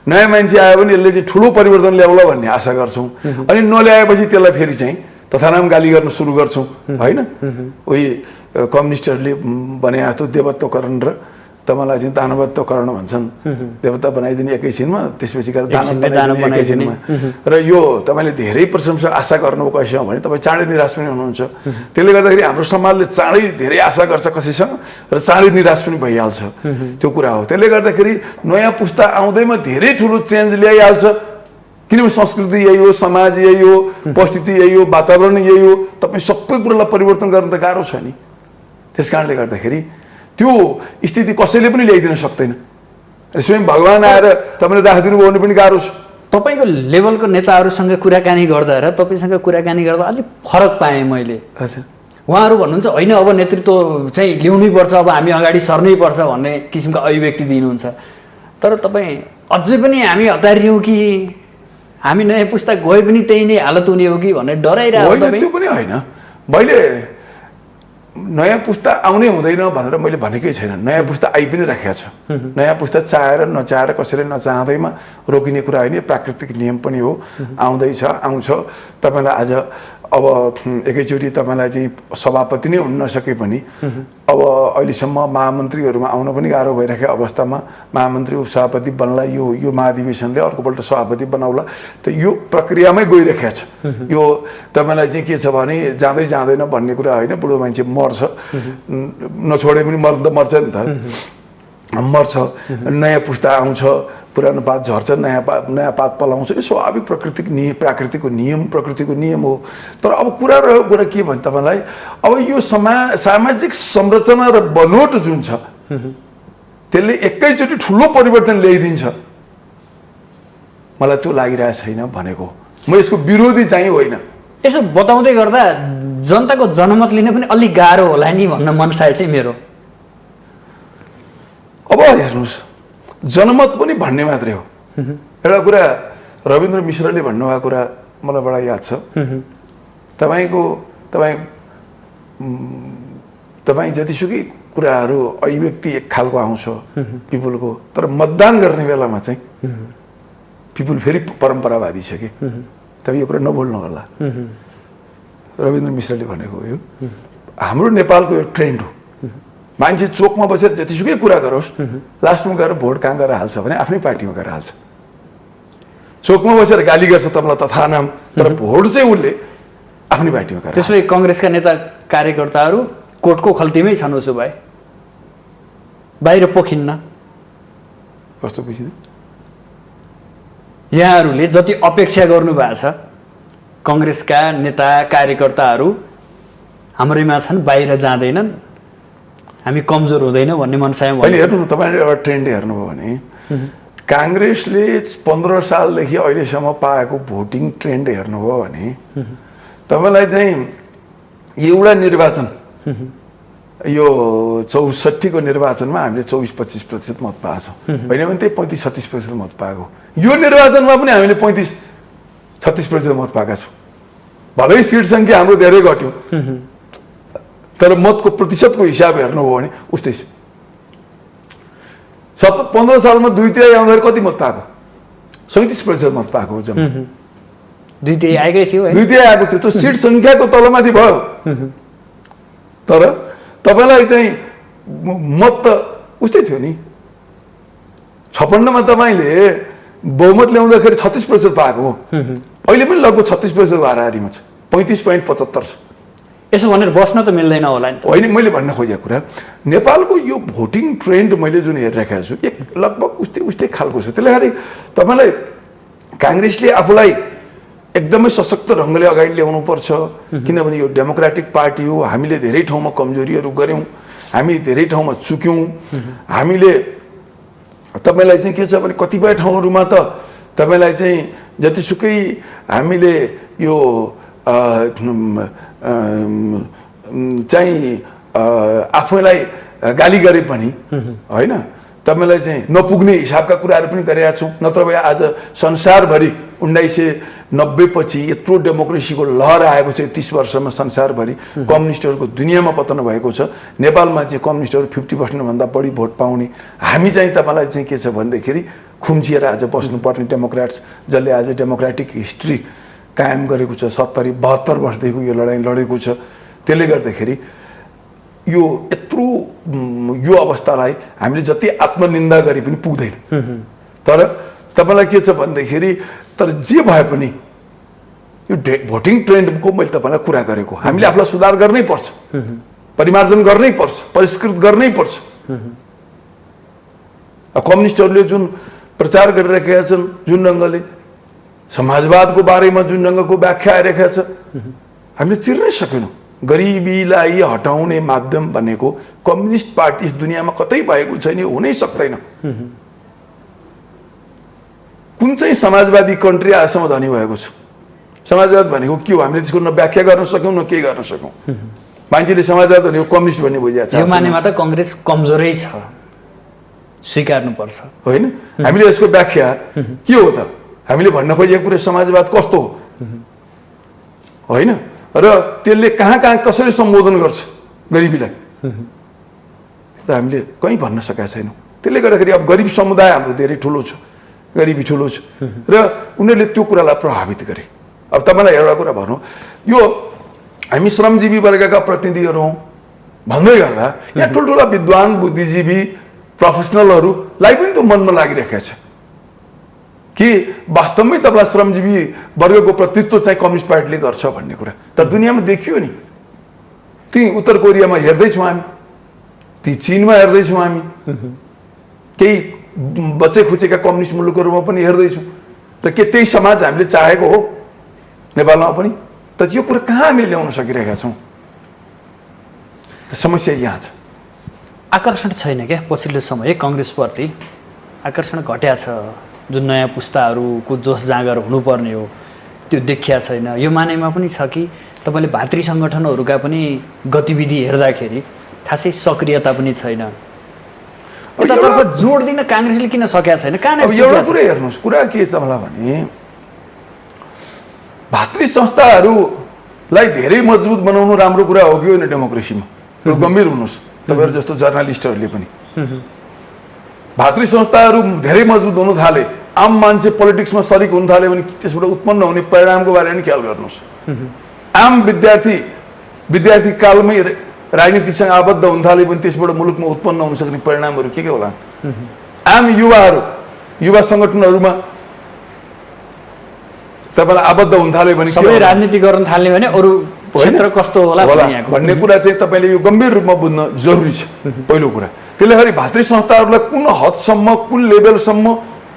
नयाँ मान्छे आयो भने यसले चाहिँ ठुलो परिवर्तन ल्याउला भन्ने आशा गर्छौँ, अनि नल्याएपछि त्यसलाई फेरि चाहिँ तथानाम गाली गर्न सुरु गर्छौँ होइन। उही कम्युनिस्टहरूले भने जस्तो देवत्वकरण र तपाईँलाई चाहिँ दानवत्वकरण भन्छन्, देवता बनाइदिने एकैछिनमा त्यसपछि गएर दानव बनाइदिने एकैछिनमा। र यो तपाईँले धेरै प्रशंसा आशा गर्नुभएको कसैसँग भने तपाईँ चाँडै निराश पनि हुनुहुन्छ। त्यसले गर्दाखेरि हाम्रो समाजले चाँडै धेरै आशा गर्छ कसैसँग र चाँडै निराश पनि भइहाल्छ, त्यो कुरा हो। त्यसले गर्दाखेरि नयाँ पुस्ता आउँदैमा धेरै ठुलो चेन्ज ल्याइहाल्छ, किनभने संस्कृति यही हो, समाज यही हो, परिस्थिति यही हो, वातावरण यही हो, तपाईँ सबै कुरालाई परिवर्तन गर्न त गाह्रो छ नि। त्यस कारणले गर्दाखेरि त्यो स्थिति कसैले पनि ल्याइदिन सक्दैन। स्वयं भगवान् आएर तपाईँले राखिदिनु भयो भने पनि गाह्रो छ। तपाईँको लेभलको नेताहरूसँग कुराकानी गर्दा र तपाईँसँग कुराकानी गर्दा अलिक फरक पाएँ मैले। हजुर, उहाँहरू भन्नुहुन्छ होइन अब नेतृत्व चाहिँ ल्याउनै पर्छ, अब हामी अगाडि सर्नै पर्छ भन्ने किसिमको अभिव्यक्ति दिनुहुन्छ। तर तपाईँ अझै पनि हामी हतारियौँ कि हामी नयाँ पुस्ता गए पनि त्यही नै हालत हुने हो कि भनेर डराइरहेको? त्यो पनि होइन, मैले नयाँ पुस्ता आउनै हुँदैन भनेर मैले भनेकै छैन। नयाँ पुस्ता आइ पनि राखेको छ। नयाँ पुस्ता चाहेर नचाहेर कसैले नचाहँदैमा रोकिने कुरा होइन, प्राकृतिक नियम पनि हो। आउँदैछ, आउँछ। तपाईँलाई आज अब एकैचोटि तपाईँलाई चाहिँ सभापति नै हुन नसके पनि अब अहिलेसम्म महामन्त्रीहरूमा आउन पनि गाह्रो भइरहेको अवस्थामा महामन्त्री उपसभापति बन्ला, यो महाधिवेशनले अर्कोपल्ट सभापति बनाउला, त यो प्रक्रियामै गइरहेको छ। यो तपाईँलाई चाहिँ के छ भने जाँदै जाँदैन भन्ने कुरा होइन, बुढो मान्छे मर्छ, नछोडे पनि मर्छ नि त, मर्छ। नयाँ पुस्ता आउँछ, पुरानो पात झर्छ, नयाँ पात पलाउँछ, यो स्वाभाविक प्राकृतिकको नियम हो। तर अब कुरा रह्यो कुरा के भन्छ तपाईँलाई, अब यो सामाजिक संरचना र बनोट जुन छ त्यसले एकैचोटि ठुलो परिवर्तन ल्याइदिन्छ, मलाई त्यो लागिरहेको छैन भनेको। म यसको विरोधी चाहिँ होइन। यसो बताउँदै गर्दा जनताको जनमत लिन पनि अलिक गाह्रो होला नि भन्न मनसाय चाहिँ मेरो। अब हेर्नुहोस्, जनमत पनि भन्ने मात्रै हो। एउटा कुरा रविन्द्र मिश्रले भन्नुभएको कुरा मलाई बडा याद छ। तपाईँ जतिसुकै कुराहरू अभिव्यक्ति एक खालको आउँछ पिपुलको, तर मतदान गर्ने बेलामा चाहिँ पिपुल फेरि परम्परावादी छ कि। तपाईँ यो कुरा नभुल्नु होला, रविन्द्र मिश्रले भनेको यो हाम्रो नेपालको यो ट्रेन्ड हो। मान्छे चोकमा बसेर जतिसुकै कुरा गरोस्, लास्टमा गएर भोट कहाँ गएर हाल्छ भने आफ्नै पार्टीमा गएर हाल्छ। चोकमा बसेर गाली गर्छ तपाईँलाई तथानाम, तर भोट चाहिँ उसले आफ्नै पार्टीमा गएर। त्यसपछि कङ्ग्रेसका नेता कार्यकर्ताहरू कोर्टको खल्तीमै छन् उसो भए, बाहिर पोखिन्न। कस्तो बुझिन? यहाँहरूले जति अपेक्षा गर्नुभएको छ कङ्ग्रेसका नेता कार्यकर्ताहरू हाम्रैमा छन्, बाहिर जाँदैनन्, हामी कमजोर हुँदैन भन्ने मनसाय। अहिले हेर्नु न, तपाईँले एउटा ट्रेन्ड हेर्नुभयो भने काङ्ग्रेसले 15 सालदेखि अहिलेसम्म पाएको भोटिङ ट्रेन्ड हेर्नुभयो भने तपाईँलाई चाहिँ एउटा निर्वाचन यो 64 को निर्वाचनमा हामीले 24-25% मत पाएको छौँ, होइन भने त्यही 35-36% मत पाएको। यो निर्वाचनमा पनि हामीले 35-36% मत पाएका छौँ। भलै सिट सङ्ख्या हाम्रो धेरै घट्यो, तर मतको प्रतिशतको हिसाब हेर्नुभयो भने उस्तै छ। 15 सालमा 2/3 आउँदाखेरि कति मत पाएको? 37% मत पाएको हो जम्मा। 2/3 आएकै थियो, 2/3 आएको थियो। त्यो सिट सङ्ख्याको तलमाथि भयो, तर तपाईँलाई चाहिँ मत त उस्तै थियो नि। 56 मा तपाईँले बहुमत ल्याउँदाखेरि 36% पाएको हो, अहिले पनि लगभग 36% हाराहारीमा छ, 35.75 छ। यसो भनेर बस्न त मिल्दैन होला नि। होइन, मैले भन्न खोजेको कुरा नेपालको यो भोटिङ ट्रेन्ड मैले जुन हेरिरहेको छु एक लगभग उस्तै खालको छ। त्यसले गर्दा तपाईँलाई काङ्ग्रेसले आफूलाई एकदमै सशक्त ढङ्गले अगाडि ल्याउनुपर्छ, किनभने यो डेमोक्रेटिक पार्टी हो। हामीले धेरै ठाउँमा कमजोरीहरू गऱ्यौँ, हामी धेरै ठाउँमा चुक्यौँ। हामीले तपाईँलाई चाहिँ के छ भने कतिपय ठाउँहरूमा त तपाईँलाई चाहिँ जतिसुकै हामीले यो चाहिँ आफूलाई गाली गरे पनि होइन, तपाईँलाई चाहिँ नपुग्ने हिसाबका कुराहरू पनि गरेका छौँ। नत्र भए आज संसारभरि 1990 पछि यत्रो डेमोक्रेसीको लहर आएको छ। 30 वर्षमा संसारभरि कम्युनिस्टहरूको दुनियाँमा पतन भएको छ। नेपालमा चाहिँ कम्युनिस्टहरू 50% भन्दा बढी भोट पाउने। हामी चाहिँ तपाईँलाई चाहिँ के छ भन्दाखेरि खुम्चिएर आज बस्नुपर्ने डेमोक्रेट्स, जसले आज डेमोक्रेटिक हिस्ट्री कायम गरेको छ। 70-72 वर्षदेखि यो लडाइँ लडेको छ। त्यसले गर्दाखेरि यो यत्रो यो अवस्थालाई हामीले जति आत्मनिन्दा गरे पनि पुग्दैन। तर तपाईँलाई के छ भन्दाखेरि तर जे भए पनि यो भोटिङ ट्रेन्डको मैले तपाईँलाई कुरा गरेको, हामीले आफूलाई सुधार गर्नै पर्छ, परिमार्जन गर्नै पर्छ, परिष्कृत गर्नै पर्छ। कम्युनिस्टहरूले जुन प्रचार गरिरहेका छन्, जुन ढङ्गले समाजवादको बारेमा जुन ढङ्गको व्याख्या आइरहेको छ, हामीले चिर्नै सकेनौँ। गरिबीलाई हटाउने माध्यम भनेको कम्युनिस्ट पार्टी दुनियाँमा कतै भएको छैन, हुनै सक्दैन। कुन चाहिँ समाजवादी कन्ट्री आजसम्म धनी भएको छ? समाजवाद भनेको के हो? हामीले त्यसको न व्याख्या गर्न सक्यौँ न केही गर्न सक्यौँ। मान्छेले समाजवाद भनेको कम्युनिस्ट भन्ने बुझिरहेको छ। यो मानेमा त कङ्ग्रेस कमजोरै छ, स्वीकार्नुपर्छ, होइन? हामीले यसको व्याख्या के हो त? हामीले भन्न खोजेको कुरा समाजवाद कस्तो हो, होइन? र त्यसले कहाँ कसरी सम्बोधन गर्छ गरिबीलाई, त हामीले कहीँ भन्न सकेका छैनौँ। त्यसले गर्दाखेरि अब गरिब समुदाय हाम्रो धेरै ठुलो छ, गरिबी ठुलो छ, र उनीहरूले त्यो कुरालाई प्रभावित गरे। अब तपाईँलाई एउटा कुरा भनौँ, यो हामी श्रमजीवी वर्गका प्रतिनिधिहरू हौँ भन्दै गर्दा यहाँ ठुल्ठुला विद्वान बुद्धिजीवी प्रोफेसनलहरूलाई पनि त्यो मनमा लागिरहेको छ कि वास्तवमै तपाईँलाई श्रमजीवी वर्गको प्रतिनिधित्व चाहिँ कम्युनिस्ट पार्टीले गर्छ भन्ने कुरा। तर दुनियाँमा देखियो नि, ती उत्तर कोरियामा हेर्दैछौँ हामी, ती चीनमा हेर्दैछौँ हामी, केही बचे खुचेका कम्युनिस्ट मुलुकहरूमा पनि हेर्दैछौँ। र के त्यही समाज हामीले चाहेको हो नेपालमा पनि? त यो कुरा कहाँ हामीले ल्याउन सकिरहेका छौँ? त समस्या यहाँ छ। आकर्षण छैन क्या पछिल्लो समय कङ्ग्रेसप्रति, आकर्षण घट्या छ। जुन नयाँ पुस्ताहरूको जोस जाँगर हुनुपर्ने हो त्यो देखिया छैन। यो मानेमा पनि छ कि तपाईँले भातृ सङ्गठनहरूका पनि गतिविधि हेर्दाखेरि खासै सक्रियता पनि छैन। यतातर्फ जोड दिन काङ्ग्रेसले किन सकेका छैन? अब एउटा कुरा हेर्नुहोस्, कुरा के छ मलाई भने भातृ संस्थाहरूलाई धेरै मजबुत बनाउनु राम्रो कुरा हो कि होइन डेमोक्रेसीमा? गम्भीर हुनुहोस् तपाईँहरू जस्तो जर्नलिस्टहरूले पनि। भातृ संस्थाहरू धेरै मजबुत हुन थाले, आम मान्छे पोलिटिक्समा सरिक हुन थाल्यो भने त्यसबाट उत्पन्न हुने परिणामको बारेमा पनि ख्याल गर्नुहोस्। आम विद्यार्थी कालमै राजनीतिसँग आबद्ध हुन थाल्यो भने त्यसबाट मुलुकमा उत्पन्न हुन सक्ने परिणामहरू के होला? आम युवा सङ्गठनहरूमा तपाईँलाई आबद्ध हुन थाल्यो भने सबै राजनीति गर्न थाल्ने भने अरू क्षेत्र कस्तो होला भन्ने कुरा चाहिँ तपाईँले यो गम्भीर रूपमा बुझ्न जरुरी छ, पहिलो कुरा। त्यसले गर्दा भातृ संस्थाहरूलाई कुन हदसम्म, कुन लेभलसम्म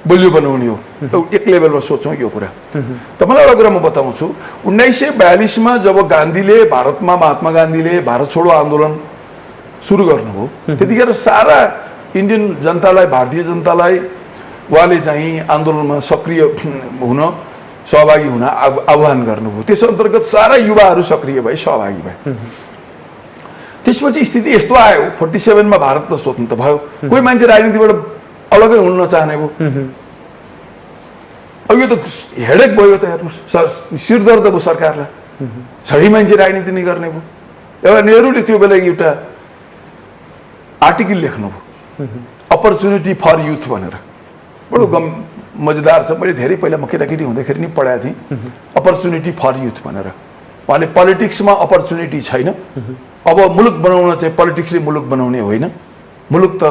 बलियो बनाउने हो, एक लेभलमा सोचौँ यो कुरा। तपाईँलाई एउटा कुरा म बताउँछु, 1942मा जब गान्धीले भारतमा, महात्मा गान्धीले भारत छोडो आन्दोलन सुरु गर्नुभयो, त्यतिखेर सारा इन्डियन जनतालाई, भारतीय जनतालाई उहाँले चाहिँ आन्दोलनमा सक्रिय हुन सहभागी हुन आह्वान गर्नुभयो। त्यस अन्तर्गत सारा युवाहरू सक्रिय भए, सहभागी भए। त्यसपछि स्थिति यस्तो आयो 47 मा भारत त स्वतन्त्र भयो, कोही मान्छे राजनीतिबाट अलगै हुन नचाहने भयो। अब यो त हेडेक भयो त, हेर्नुहोस् शिरदर्द भयो सरकारलाई, सही मान्छे राजनीति नै गर्ने भयो। एउटा नेहरूले त्यो बेला एउटा आर्टिकल लेख्नुभयो, अपर्च्युनिटी फर युथ भनेर, बडो मजेदार छ। मैले धेरै पहिला म केटाकेटी हुँदाखेरि नि पढाएको थिएँ अपर्च्युनिटी फर युथ भनेर। उहाँले पोलिटिक्समा अपर्च्युनिटी छैन, अब मुलुक बनाउन चाहिँ पोलिटिक्सले मुलुक बनाउने होइन, मुलुक त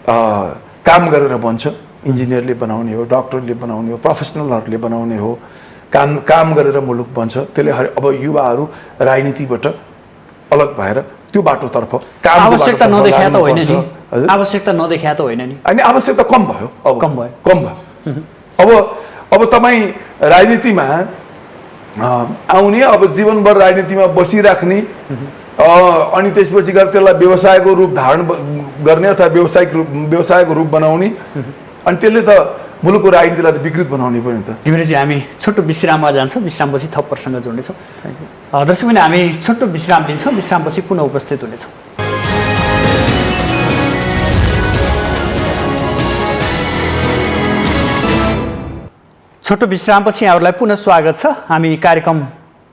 काम गरेर बन्छ, इन्जिनियरले बनाउने हो, डक्टरले बनाउने हो, प्रोफेसनलहरूले बनाउने हो, काम गरेर मुलुक बन्छ। त्यसले अब युवाहरू राजनीतिबाट अलग भएर त्यो बाटोतर्फ आवश्यकता नदेखा त होइन नि, आवश्यकता नदेखा त होइन नि, अनि आवश्यकता कम भयो, अब कम भयो। अब तपाईँ राजनीतिमा आउने, अब जीवनभर राजनीतिमा बसिराख्ने, अनि त्यसपछि गएर त्यसलाई व्यवसायको रूप धारण गर्ने अथवा व्यवसायको रूप बनाउने, अनि त्यसले त मुलुकको राजनीतिलाई त विकृत बनाउने पनि त। घिमिरेजी, हामी छोटो विश्राममा जान्छौँ, विश्रामपछि थप प्रसङ्ग जोड्नेछौँ। दर्शक पनि हामी छोटो विश्राम लिन्छौँ, विश्रामपछि पुनः उपस्थित हुनेछौँ। छोटो विश्रामपछि यहाँहरूलाई पुनः स्वागत छ। हामी कार्यक्रम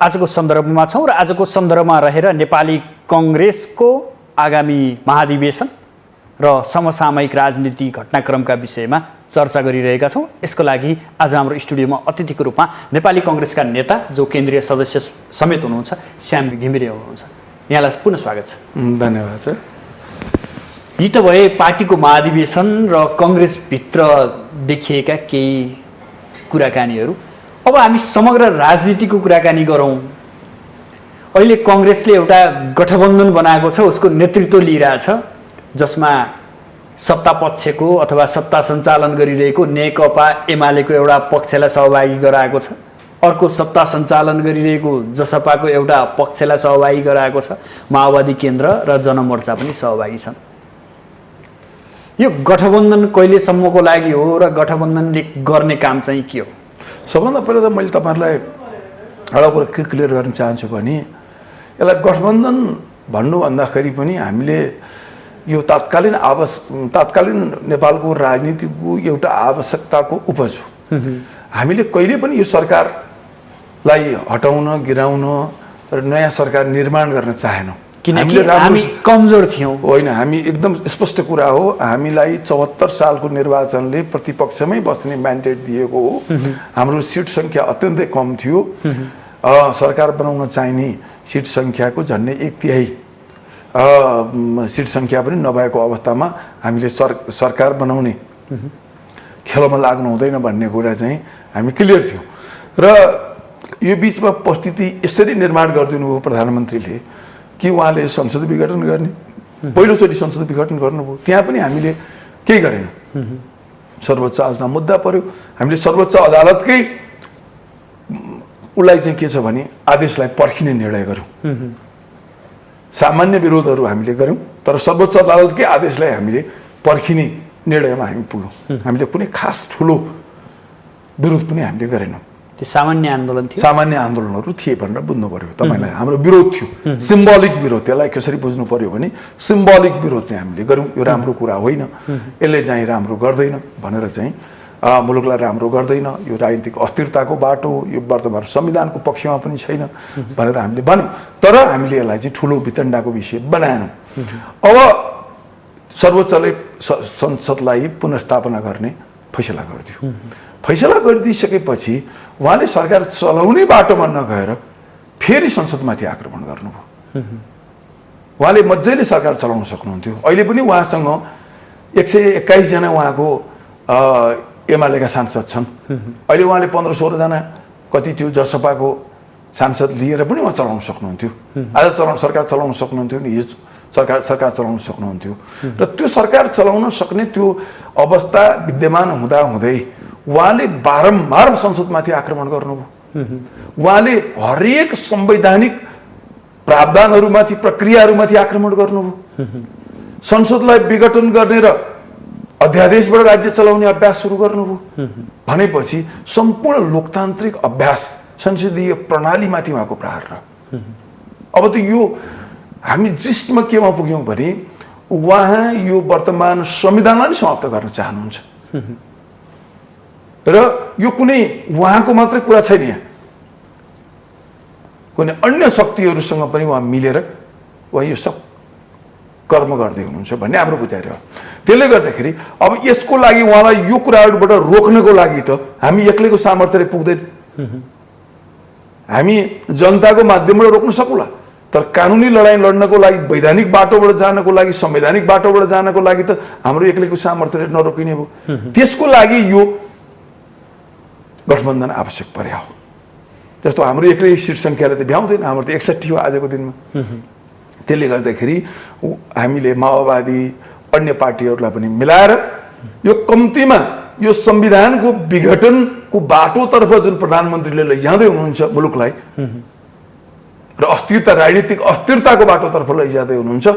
आजको सन्दर्भमा छौँ र आजको सन्दर्भमा रहेर नेपाली कङ्ग्रेसको आगामी महाधिवेशन र समसामयिक राजनीति घटनाक्रमका विषयमा चर्चा गरिरहेका छौँ। यसको लागि आज हाम्रो स्टुडियोमा अतिथिको रूपमा नेपाली कङ्ग्रेसका नेता जो केन्द्रीय सदस्य समेत हुनुहुन्छ श्याम घिमिरे हुनुहुन्छ। यहाँलाई पुनः स्वागत छ। धन्यवाद छ। यी त भए पार्टीको महाधिवेशन र कङ्ग्रेसभित्र देखिएका केही कुराकानीहरू। अब हामी समग्र राजनीतिको कुराकानी गरौँ। अहिले कङ्ग्रेसले एउटा गठबन्धन बनाएको छ, उसको नेतृत्व लिइरहेछ, जसमा सत्ता पक्षको अथवा सत्ता सञ्चालन गरिरहेको नेकपा एमालेको एउटा पक्षलाई सहभागी गराएको छ, अर्को सत्ता सञ्चालन गरिरहेको जसपाको एउटा पक्षलाई सहभागी गराएको छ, माओवादी केन्द्र र जनमोर्चा पनि सहभागी छन्। यो गठबन्धन कहिलेसम्मको लागि हो र गठबन्धनले गर्ने काम चाहिँ के हो? सबभन्दा पहिला त मैले तपाईँहरूलाई एउटा कुरा के क्लियर गर्न चाहन्छु भने, यसलाई गठबन्धन भन्नुभन्दाखेरि पनि हामीले यो तात्कालीन नेपालको राजनीतिको एउटा आवश्यकताको उपज हो। हामीले कहिले पनि यो सरकारलाई हटाउन, गिराउन र नयाँ सरकार निर्माण गर्न चाहेनौँ, किनकि हामी कमजोर थियौँ। होइन, हामी एकदम स्पष्ट कुरा हो, हामीलाई 74 सालको निर्वाचनले प्रतिपक्षमै बस्ने म्यान्डेट दिएको हो। हाम्रो सिट सङ्ख्या अत्यन्तै कम थियो, सरकार बनाउन चाहिने सिट सङ्ख्याको झन्डै 1/3 सिट सङ्ख्या पनि नभएको अवस्थामा हामीले सरकार बनाउने खेलमा लाग्नु हुँदैन भन्ने कुरा चाहिँ हामी क्लियर थियौँ। र यो बिचमा परिस्थिति यसरी निर्माण गरिदिनु हो प्रधानमन्त्रीले कि उहाँले संसद विघटन गर्ने, पहिलोचोटि संसद विघटन गर्नुभयो, त्यहाँ पनि हामीले केही गरेनौँ। सर्वोच्च अदालतमा मुद्दा पर्यो, हामीले सर्वोच्च अदालतकै उसलाई चाहिँ के छ भने आदेशलाई पर्खिने निर्णय गऱ्यौँ। सामान्य विरोधहरू हामीले गऱ्यौँ, तर सर्वोच्च अदालतकै आदेशलाई हामीले पर्खिने निर्णयमा हामी पुग्यौँ। हामीले कुनै खास ठुलो विरोध पनि हामीले गरेनौँ। त्यो सामान्य आन्दोलन थियो, सामान्य आन्दोलनहरू थिए भनेर बुझ्नु पर्यो तपाईँलाई। हाम्रो विरोध थियो, सिम्बोलिक विरोध। त्यसलाई कसरी बुझ्नु पर्यो भने सिम्बोलिक विरोध चाहिँ हामीले गऱ्यौँ। यो राम्रो कुरा होइन, यसले चाहिँ राम्रो गर्दैन भनेर चाहिँ मुलुकलाई राम्रो गर्दैन, यो राजनीतिक अस्थिरताको बाटो, यो वर्तमान संविधानको पक्षमा पनि छैन भनेर हामीले भन्यौँ। तर हामीले यसलाई चाहिँ ठुलो वितण्डाको विषय बनाएनौँ। अब सर्वोच्चले संसदलाई पुनर्स्थापना गर्ने फैसला गरिदियो। फैसला गरिदिइसकेपछि उहाँले सरकार चलाउने बाटोमा नगएर फेरि संसदमाथि आक्रमण गर्नुभयो। उहाँले मजाले सरकार चलाउन सक्नुहुन्थ्यो। अहिले पनि उहाँसँग 121 जना उहाँको एमालेका सांसद छन्। अहिले उहाँले 15-16 जना कति त्यो जसपाको सांसद लिएर पनि उहाँ चलाउन सक्नुहुन्थ्यो। आज सरकार चलाउन सक्नुहुन्थ्यो नि, यो सरकार चलाउन सक्नुहुन्थ्यो। र त्यो सरकार चलाउन सक्ने त्यो अवस्था विद्यमान हुँदाहुँदै उहाँले बारम्बार संसदमाथि आक्रमण गर्नुभयो। उहाँले हरेक संवैधानिक प्रावधानहरूमाथि, प्रक्रियाहरूमाथि आक्रमण गर्नुभयो। संसदलाई विघटन गर्ने र अध्यादेशबाट राज्य चलाउने अभ्यास सुरु गर्नुभयो भनेपछि सम्पूर्ण लोकतान्त्रिक अभ्यास संसदीय प्रणालीमाथि उहाँको प्रहार रह्यो। अब त यो हामी जिस्टमा केमा पुग्यौँ भने उहाँ यो वर्तमान संविधानलाई नै समाप्त गर्न चाहनुहुन्छ र यो कुनै उहाँको मात्रै कुरा छैन, यहाँ कुनै अन्य शक्तिहरूसँग पनि उहाँ मिलेर उहाँ यो सब कर्म गर्दै हुनुहुन्छ भन्ने हाम्रो बुझाइ हो। त्यसले गर्दाखेरि अब यसको लागि उहाँलाई यो कुराहरूबाट रोक्नको लागि त हामी एक्लैको सामर्थ्यले पुग्दैन। हामी जनताको माध्यमबाट रोक्न सकौँला, तर कानुनी लडाइँ लड्नको लागि, वैधानिक बाटोबाट जानको लागि, संवैधानिक बाटोबाट जानको लागि त हाम्रो एक्लैको सामर्थ्यले नरोकिने भयो। त्यसको लागि यो गठबन्धन आवश्यक परे हो। जस्तो हाम्रो एक्लै सिट सङ्ख्याले त भ्याउँदैन, हाम्रो त 61 हो आजको दिनमा। त्यसले गर्दाखेरि हामीले माओवादी अन्य पार्टीहरूलाई पनि मिलाएर यो कम्तीमा यो संविधानको विघटनको बाटोतर्फ जुन प्रधानमन्त्रीले लैजाँदै हुनुहुन्छ मुलुकलाई र अस्थिरता, राजनीतिक अस्थिरताको बाटोतर्फ लैजाँदै हुनुहुन्छ,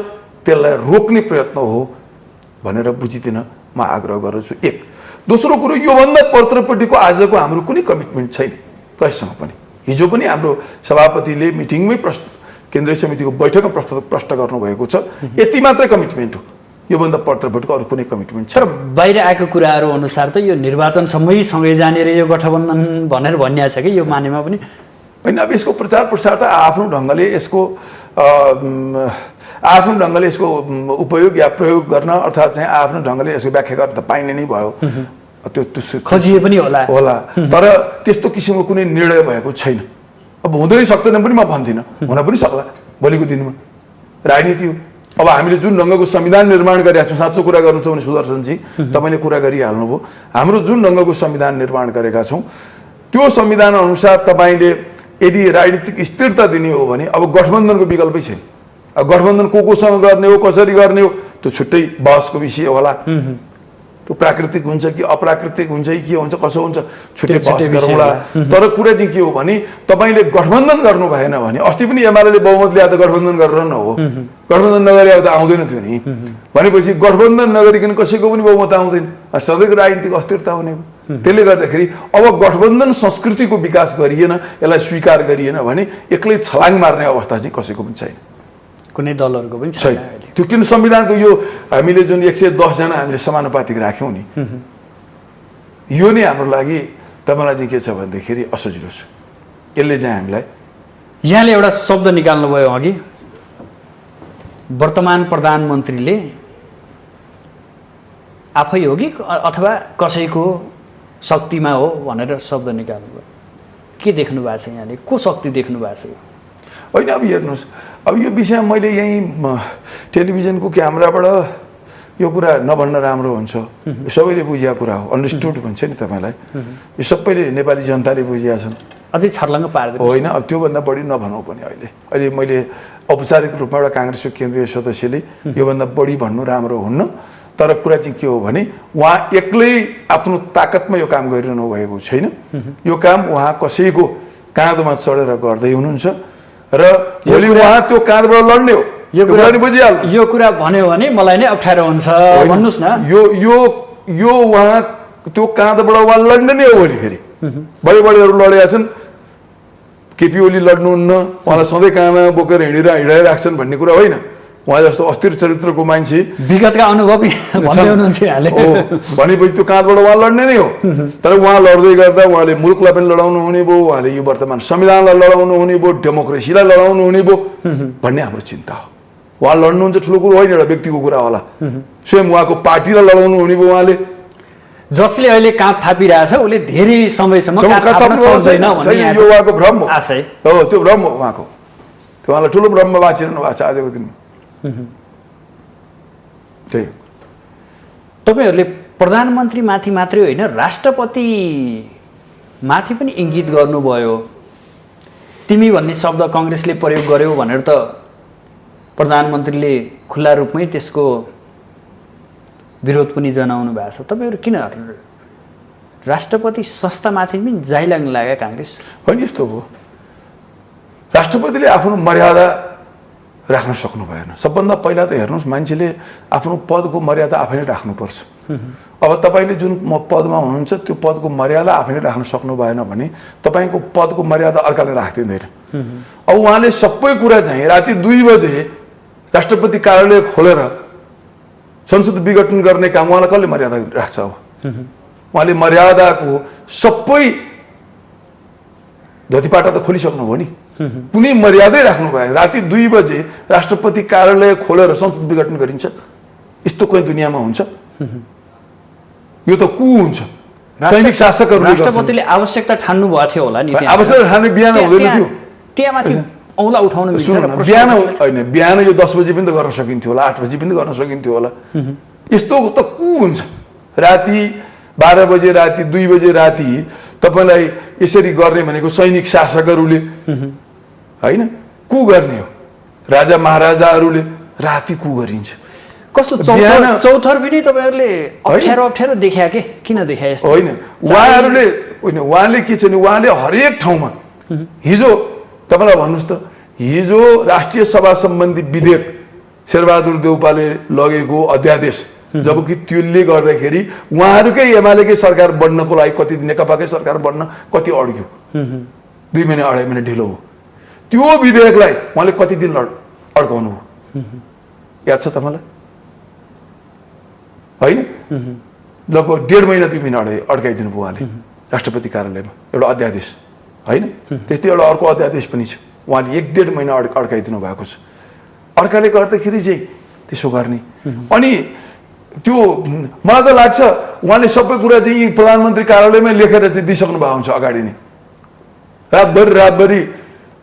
त्यसलाई रोक्ने प्रयत्न हो भनेर बुझिदिन म आग्रह गर्छु। एक दोस्रो कुरो, योभन्दा पत्रपट्टिको आजको हाम्रो कुनै कमिटमेन्ट छैन कसैसँग पनि। हिजो पनि हाम्रो सभापतिले मिटिङमै केन्द्रीय समितिको बैठकमा प्रश्न गर्नुभएको छ, यति मात्रै कमिटमेन्ट हो, योभन्दा पत्रपट्टिको अरू कुनै कमिटमेन्ट छ। तर बाहिर आएको कुराहरू अनुसार त यो निर्वाचनसम्मै सँगै जाने र यो गठबन्धन भनेर भनिएको छ कि यो मानेमा पनि होइन। अब यसको प्रचार प्रसार त आफ्नो ढङ्गले यसको उपयोग या प्रयोग गर्न अर्थात् चाहिँ आफ्नो ढङ्गले यसको व्याख्या गर्न त पाइने नै भयो, त्यो खोजिए पनि होला। तर त्यस्तो किसिमको कुनै निर्णय भएको छैन। अब हुँदै सक्दैन पनि म भन्दिनँ, हुन पनि सक्ला भोलिको दिनमा, राजनीति हो। अब हामीले जुन ढङ्गको संविधान निर्माण गरेका छौँ, साँचो कुरा गर्नु छ भने सुदर्शनजी तपाईँले कुरा गरिहाल्नुभयो, हाम्रो जुन ढङ्गको संविधान निर्माण गरेका छौँ त्यो संविधान अनुसार तपाईँले यदि राजनीतिक स्थिरता दिने हो भने अब गठबन्धनको विकल्पै छैन। अब गठबन्धन कोसँग गर्ने हो, कसरी गर्ने हो, त्यो छुट्टै बहसको विषय होला। त्यो प्राकृतिक हुन्छ कि अप्राकृतिक हुन्छ कि के हुन्छ, कसो हुन्छ, छुट्टै बहस गरौँला। तर कुरा चाहिँ के हो भने तपाईँले गठबन्धन गर्नु भएन भने, अस्ति पनि एमाले बहुमत ल्याएर त गठबन्धन गरेर न हो, गठबन्धन नगरे त आउँदैन थियो नि। भनेपछि गठबन्धन नगरिकन कसैको पनि बहुमत आउँदैन, सधैँको राजनीतिक अस्थिरता हुने हो। त्यसले गर्दाखेरि अब गठबन्धन संस्कृतिको विकास गरिएन, यसलाई स्वीकार गरिएन भने एक्लै छलाङ मार्ने अवस्था चाहिँ कसैको पनि छैन, कुनै दलहरूको पनि छैन। त्यो किन संविधानको यो हामीले जुन 110 जना हामीले समानुपातिक राख्यौँ नि, यो नै हाम्रो लागि तपाईँलाई चाहिँ के छ भन्दाखेरि असजिलो छ। यसले चाहिँ हामीलाई, यहाँले एउटा शब्द निकाल्नुभयो अघि, वर्तमान प्रधानमन्त्रीले आफै हो कि अथवा कसैको शक्तिमा हो भनेर शब्द निकाल्नुभयो। के देख्नु भएको छ यहाँले, को शक्ति देख्नु भएको छ? होइन, अब हेर्नुहोस्, अब यो विषय मैले यहीँ टेलिभिजनको क्यामेराबाट यो कुरा नभन्न राम्रो हुन्छ, सबैले बुझेको कुरा हो, अन्डरस्टुड भन्छ नि तपाईँलाई, यो सबैले नेपाली जनताले बुझेका छन्, अझै छर्लङ्ग पार्दैन होइन। अब त्योभन्दा बढी नभनौँ पनि, अहिले मैले औपचारिक रूपमा एउटा काङ्ग्रेसको केन्द्रीय सदस्यले योभन्दा बढी भन्नु राम्रो हुन्न। तर कुरा चाहिँ के हो भने उहाँ एक्लै आफ्नो ताकतमा यो काम गरिरहनु भएको छैन, यो काम उहाँ कसैको काँधमा चढेर गर्दै हुनुहुन्छ र भोलि उहाँ त्यो काँधबाट लड्ने हो। यो कुरा भन्यो भने मलाई नै अप्ठ्यारो हुन्छ भन्नुहोस् न। यो उहाँ त्यो काँधबाट उहाँ लड्ने नै हो भोलि। फेरि बढीहरू लडेका छन्, केपी ओली लड्नुहुन्न, उहाँलाई सधैँ काँधमा बोकेर हिँडाइराख्छन् भन्ने कुरा होइन। उहाँ जस्तो अस्थिर चरित्रको मान्छे, विगतका अनुभव भनेपछि त्यो काँधबाट उहाँ लड्ने नै हो। तर उहाँ लड्दै गर्दा उहाँले मुलुकलाई पनि लडाउनु हुने भयो, उहाँले यो वर्तमान संविधानलाई लडाउनु हुने भयो, डेमोक्रेसीलाई लडाउनु हुने भयो भन्ने हाम्रो चिन्ता हो। उहाँ लड्नुहुन्छ ठुलो कुरो होइन, एउटा व्यक्तिको कुरा होला, स्वयं उहाँको पार्टीलाई लडाउनु हुने भयो। उहाँले जसले अहिले काँध थापिरहेछ उसले धेरै समयसम्म यो उहाँको भ्रम हो, त्यो भ्रम हो उहाँको, त्यो उहाँलाई ठुलो भ्रममा बाँचिरहनु भएको छ आजको दिनमा। तपाईँहरूले प्रधानमन्त्री माथि मात्रै होइन, राष्ट्रपति माथि पनि इङ्गित गर्नुभयो। तिमी भन्ने शब्द कङ्ग्रेसले प्रयोग गर्यो भनेर त प्रधानमन्त्रीले खुल्ला रूपमै त्यसको विरोध पनि जनाउनु भएको छ। तपाईँहरू किन राष्ट्रपति संस्थामाथि पनि जाइ लाग्न लाग्यो काङ्ग्रेस? होइन, यस्तो हो, राष्ट्रपतिले आफ्नो मर्यादा राख्न सक्नु भएन। सबभन्दा पहिला त हेर्नुहोस्, मान्छेले आफ्नो पदको मर्यादा आफै नै राख्नुपर्छ। अब तपाईँले जुन पदमा हुनुहुन्छ त्यो पदको मर्यादा आफै नै राख्न सक्नु भएन भने तपाईँको पदको मर्यादा अर्काले राख्दिँदैन। अब उहाँले सबै कुरा चाहिँ राति 2 बजे राष्ट्रपति कार्यालय खोलेर संसद विघटन गर्ने काम उहाँलाई कसले मर्यादा राख्छ? अब उहाँले मर्यादाको सबै धोतीपाटा त खोलिसक्नु भयो नि, कुनै मर्यादै राख्नु भएन। राति 2 बजे राष्ट्रपति कार्यालय खोलेर संसद विघटन गरिन्छ? यस्तो कुनै दुनियाँमा हुन्छ? यो त कु हुन्छ। सैनिक शासकहरूले राष्ट्रपतिले आवश्यकता ठान्नु भएको थियो होला नि। आवश्यकता ठान्ने बिहान हुँदैन थियो, त्यहाँमाथि औँला उठाउन मिल्छ। बिहान होइन, बिहान यो 10 बजे पनि त गर्न सकिन्थ्यो होला, 8 बजे पनि गर्न सकिन्थ्यो होला। यस्तो त कु हुन्छ? राति 12 बजे राति 2 बजे राति तपाईँलाई यसरी गर्ने भनेको सैनिक शासकहरूले होइन, कु गर्ने हो। राजा महाराजाहरूले राति कु गरिन्छ? कस्तो चौथर पनि तपाईँहरूले अप्ठ्यारो देखाए के? किन देखाए? होइन, उहाँहरूले होइन, उहाँले के छ भने उहाँले हरेक ठाउँमा हिजो तपाईँलाई भन्नुहोस् त, हिजो राष्ट्रिय सभा सम्बन्धी विधेयक शेरबहादुर देउपाले लगेको अध्यादेश, जबकि त्यसले गर्दाखेरि उहाँहरूकै एमालेकै सरकार बढ्नको लागि कति दिन, नेकपाकै सरकार बढ्न कति अड्क्यो, 2 महिना 2.5 महिना ढिलो हो। त्यो विधेयकलाई उहाँले कति दिन अड्काउनु हो, याद छ तपाईँलाई? होइन, लगभग 1.5 महिना 2 महिना अड्काइदिनु भयो उहाँले राष्ट्रपति कार्यालयमा एउटा अध्यादेश, होइन? त्यस्तै एउटा अर्को अध्यादेश पनि छ, उहाँले 1.5 महिना अड्काइदिनु भएको छ। अर्काले गर्दाखेरि चाहिँ त्यसो गर्ने। अनि त्यो मलाई त लाग्छ उहाँले सबै कुरा चाहिँ प्रधानमन्त्री कार्यालयमै लेखेर चाहिँ दिइसक्नु भएको हुन्छ अगाडि नै, रातभरि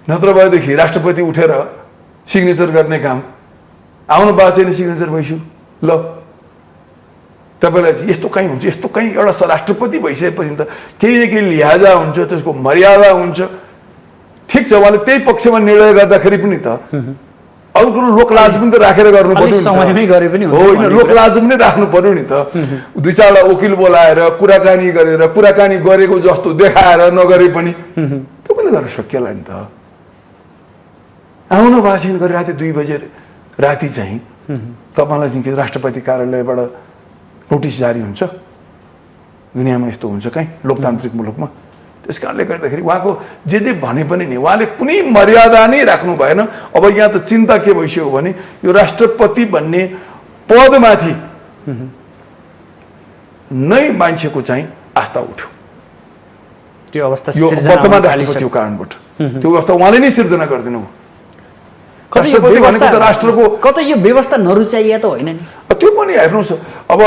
नत्र भएदेखि राष्ट्रपति उठेर सिग्नेचर गर्ने काम। आउनु भएको छैन सिग्नेचर भइसु, ल तपाईँलाई चाहिँ यस्तो कहीँ हुन्छ, यस्तो कहीँ एउटा राष्ट्रपति भइसकेपछि त केही न केही लिहाजा हुन्छ, त्यसको मर्यादा हुन्छ। ठिक छ, उहाँले त्यही पक्षमा निर्णय गर्दाखेरि पनि त अरू कुरो लोकलाज पनि त राखेर गर्नु पर्यो नि। होइन, लोकलाज पनि राख्नु पर्यो नि त। 2-4 वकिल बोलाएर कुराकानी गरेको जस्तो देखाएर नगरे पनि त्यो पनि गर्न सकिएला नि त। आउनु भएको छैन गरी राति 2 बजे राति चाहिँ तपाईँलाई चाहिँ के राष्ट्रपति कार्यालयबाट नोटिस जारी हुन्छ? दुनियाँमा यस्तो हुन्छ कहीँ लोकतान्त्रिक मुलुकमा? त्यस कारणले गर्दाखेरि उहाँको जे भने पनि नि उहाँले कुनै मर्यादा नै राख्नु भएन। अब यहाँ त चिन्ता के भइसक्यो भने यो राष्ट्रपति भन्ने पदमाथि नै मान्छेको चाहिँ आस्था उठ्यो। त्यो अवस्था यो वर्तमान राष्ट्रपतिको कारणबाट त्यो अवस्था उहाँले नै सिर्जना गरिदिनु हो। कतै यो व्यवस्था नरुचाइया त होइन नि? त्यो पनि हेर्नुहोस्, अब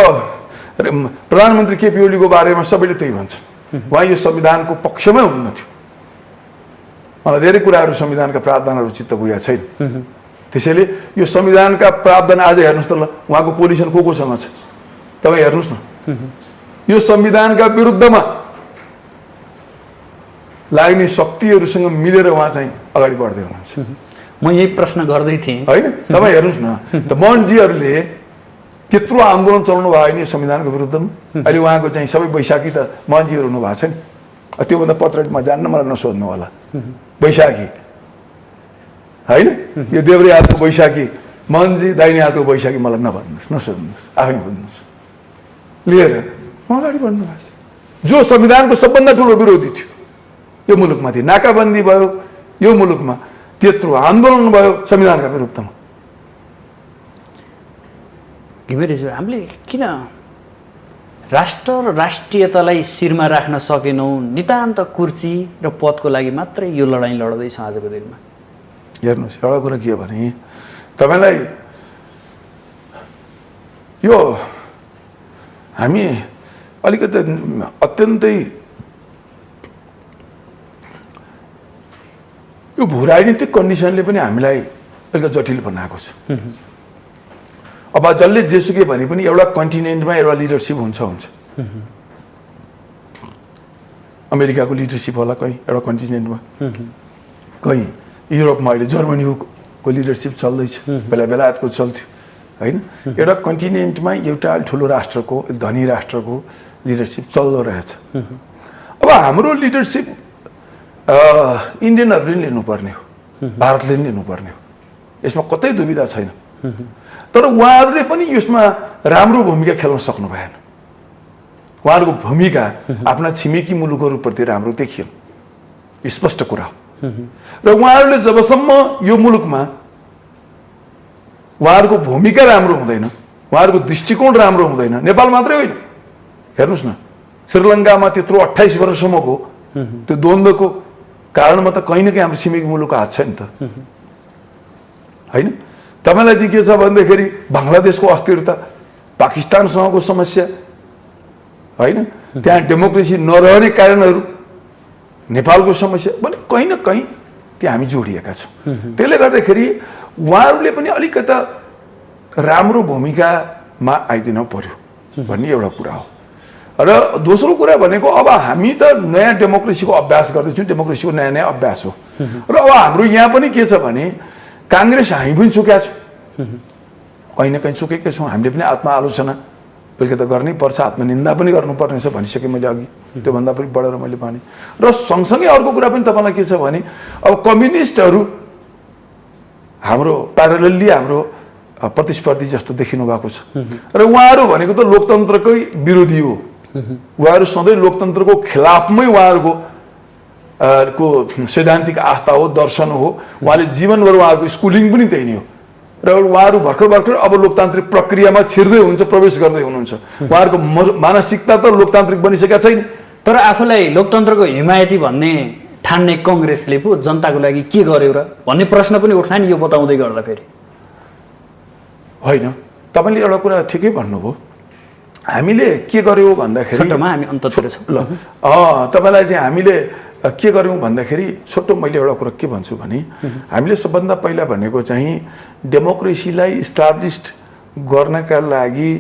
प्रधानमन्त्री केपी ओलीको बारेमा सबैले त्यही भन्छन्, उहाँ यो संविधानको पक्षमै हुनुहुन्न थियो। मलाई धेरै कुराहरू संविधानका प्रावधानहरू चित्त बुझेको छैन। त्यसैले यो संविधानका प्रावधान आज हेर्नुहोस् त, ल उहाँको पोजिसन कोसँग छ तपाईँ हेर्नुहोस् न। यो संविधानका विरुद्धमा लाग्ने शक्तिहरूसँग मिलेर उहाँ चाहिँ अगाडि बढ्दै हुनुहुन्छ। म यही प्रश्न गर्दै थिएँ, होइन? तपाईँ हेर्नुहोस् न, त मनजीहरूले त्यत्रो आन्दोलन चलाउनु भयो नि संविधानको विरुद्धमा। अहिले उहाँको चाहिँ सबै बैशाखी त मनजीहरू हुनु भएको छ नि। त्योभन्दा पत्र म जान्न, मलाई नसोध्नु होला। बैशाखी होइन, यो देब्रे हातको बैशाखी, मनजी दाहिने हातको बैशाखी, मलाई नभन्नुहोस्, नसोध्नुहोस्, आफै बुझ्नुहोस्। लिएर अगाडि बढ्नु भएको छ। जो संविधानको सबभन्दा ठुलो विरोधी थियो यो मुलुकमाथि, नाकाबन्दी भयो यो मुलुकमा, त्यत्रो आन्दोलन भयो संविधानका विरुद्धमा। घिमिरेज्यू, हामीले किन राष्ट्र र राष्ट्रियतालाई शिरमा राख्न सकेनौँ? नितान्त कुर्सी र पदको लागि मात्रै यो लडाइँ लड्दैछौँ आजको दिनमा। हेर्नुहोस्, एउटा कुरा के हो भने तपाईँलाई यो हामी अलिकति अत्यन्तै यो भूराजनीतिक कन्डिसनले पनि हामीलाई अलिकति जटिल बनाएको छ। अब जसले जेसुकै भने पनि एउटा कन्टिनेन्टमा एउटा लिडरसिप हुन्छ। अमेरिकाको लिडरसिप होला कहीँ एउटा कन्टिनेन्टमा, कहीँ युरोपमा अहिले जर्मनीको लिडरसिप चल्दैछ, बेला बेलायतको चल्थ्यो, होइन? एउटा कन्टिनेन्टमा एउटा ठुलो राष्ट्रको, धनी राष्ट्रको लिडरसिप चल्दो रहेछ। अब हाम्रो लिडरसिप इन्डियनहरूले पनि लिनुपर्ने हो, भारतले पनि लिनुपर्ने हो। यसमा कतै दुविधा छैन। तर उहाँहरूले पनि यसमा राम्रो भूमिका खेल्न सक्नु भएन। उहाँहरूको भूमिका आफ्ना छिमेकी मुलुकहरूप्रति राम्रो देखियो, स्पष्ट कुरा हो। र उहाँहरूले जबसम्म यो मुलुकमा उहाँहरूको भूमिका राम्रो हुँदैन, उहाँहरूको दृष्टिकोण राम्रो हुँदैन, नेपाल मात्रै होइन, हेर्नुहोस् न श्रीलङ्कामा त्यत्रो 28 वर्षसम्मको त्यो द्वन्द्वको कारणमा त कहीँ न कहीँ हाम्रो छिमेकी मुलुकको हात छ नि त, होइन? तपाईँलाई चाहिँ के छ भन्दाखेरि बङ्गलादेशको अस्थिरता, पाकिस्तानसँगको समस्या, होइन? त्यहाँ डेमोक्रेसी नरहने कारणहरू, नेपालको समस्या, भने कहीँ न कहीँ त्यहाँ हामी जोडिएका छौँ। त्यसले गर्दाखेरि उहाँहरूले पनि अलिकता राम्रो भूमिकामा आइदिनु पर्यो भन्ने एउटा कुरा हो। र दोस्रो कुरा भनेको अब हामी त नयाँ डेमोक्रेसीको अभ्यास गर्दैछौँ, डेमोक्रेसीको नयाँ नयाँ अभ्यास हो। र अब हाम्रो यहाँ पनि के छ भने काङ्ग्रेस हामी पनि चुकेका छौँ, कहीँ न कहीँ चुकेकै छौँ। हामीले पनि आत्मआलोचना पहिले त गर्नै पर्छ, आत्मनिन्दा पनि गर्नुपर्ने छ भनिसकेँ मैले अघि, त्योभन्दा पनि बढेर मैले भने। र सँगसँगै अर्को कुरा पनि तपाईँलाई के छ भने अब कम्युनिस्टहरू हाम्रो प्यारलली हाम्रो प्रतिस्पर्धी जस्तो देखिनु भएको छ। र उहाँहरू भनेको त लोकतन्त्रकै विरोधी हो, उहाँहरू सधैँ लोकतन्त्रको खिलाफमै उहाँहरूको को सैद्धान्तिक आस्था हो, दर्शन हो। उहाँले जीवनभर उहाँहरूको स्कुलिङ पनि त्यही नै हो। र उहाँहरू भर्खर भर्खर अब लोकतान्त्रिक प्रक्रियामा छिर्दै हुनुहुन्छ, प्रवेश गर्दै हुनुहुन्छ। उहाँहरूको मानसिकता त लोकतान्त्रिक बनिसकेका छैन। तर आफूलाई लोकतन्त्रको हिमायती भन्ने ठान्ने कङ्ग्रेसले पो जनताको लागि के गर्यो र भन्ने प्रश्न पनि उठ्ला नि यो बताउँदै गर्दा। फेरि होइन, तपाईँले एउटा कुरा ठिकै भन्नुभयो। हामीले के गर्यौँ भन्दाखेरि हामी अन्ततिर छौँ ल, तपाईँलाई चाहिँ हामीले के गर्यौँ भन्दाखेरि छोटो मैले एउटा कुरा के भन्छु भने हामीले सबभन्दा पहिला भनेको चाहिँ डेमोक्रेसीलाई इस्टाब्लिस्ड गर्नका लागि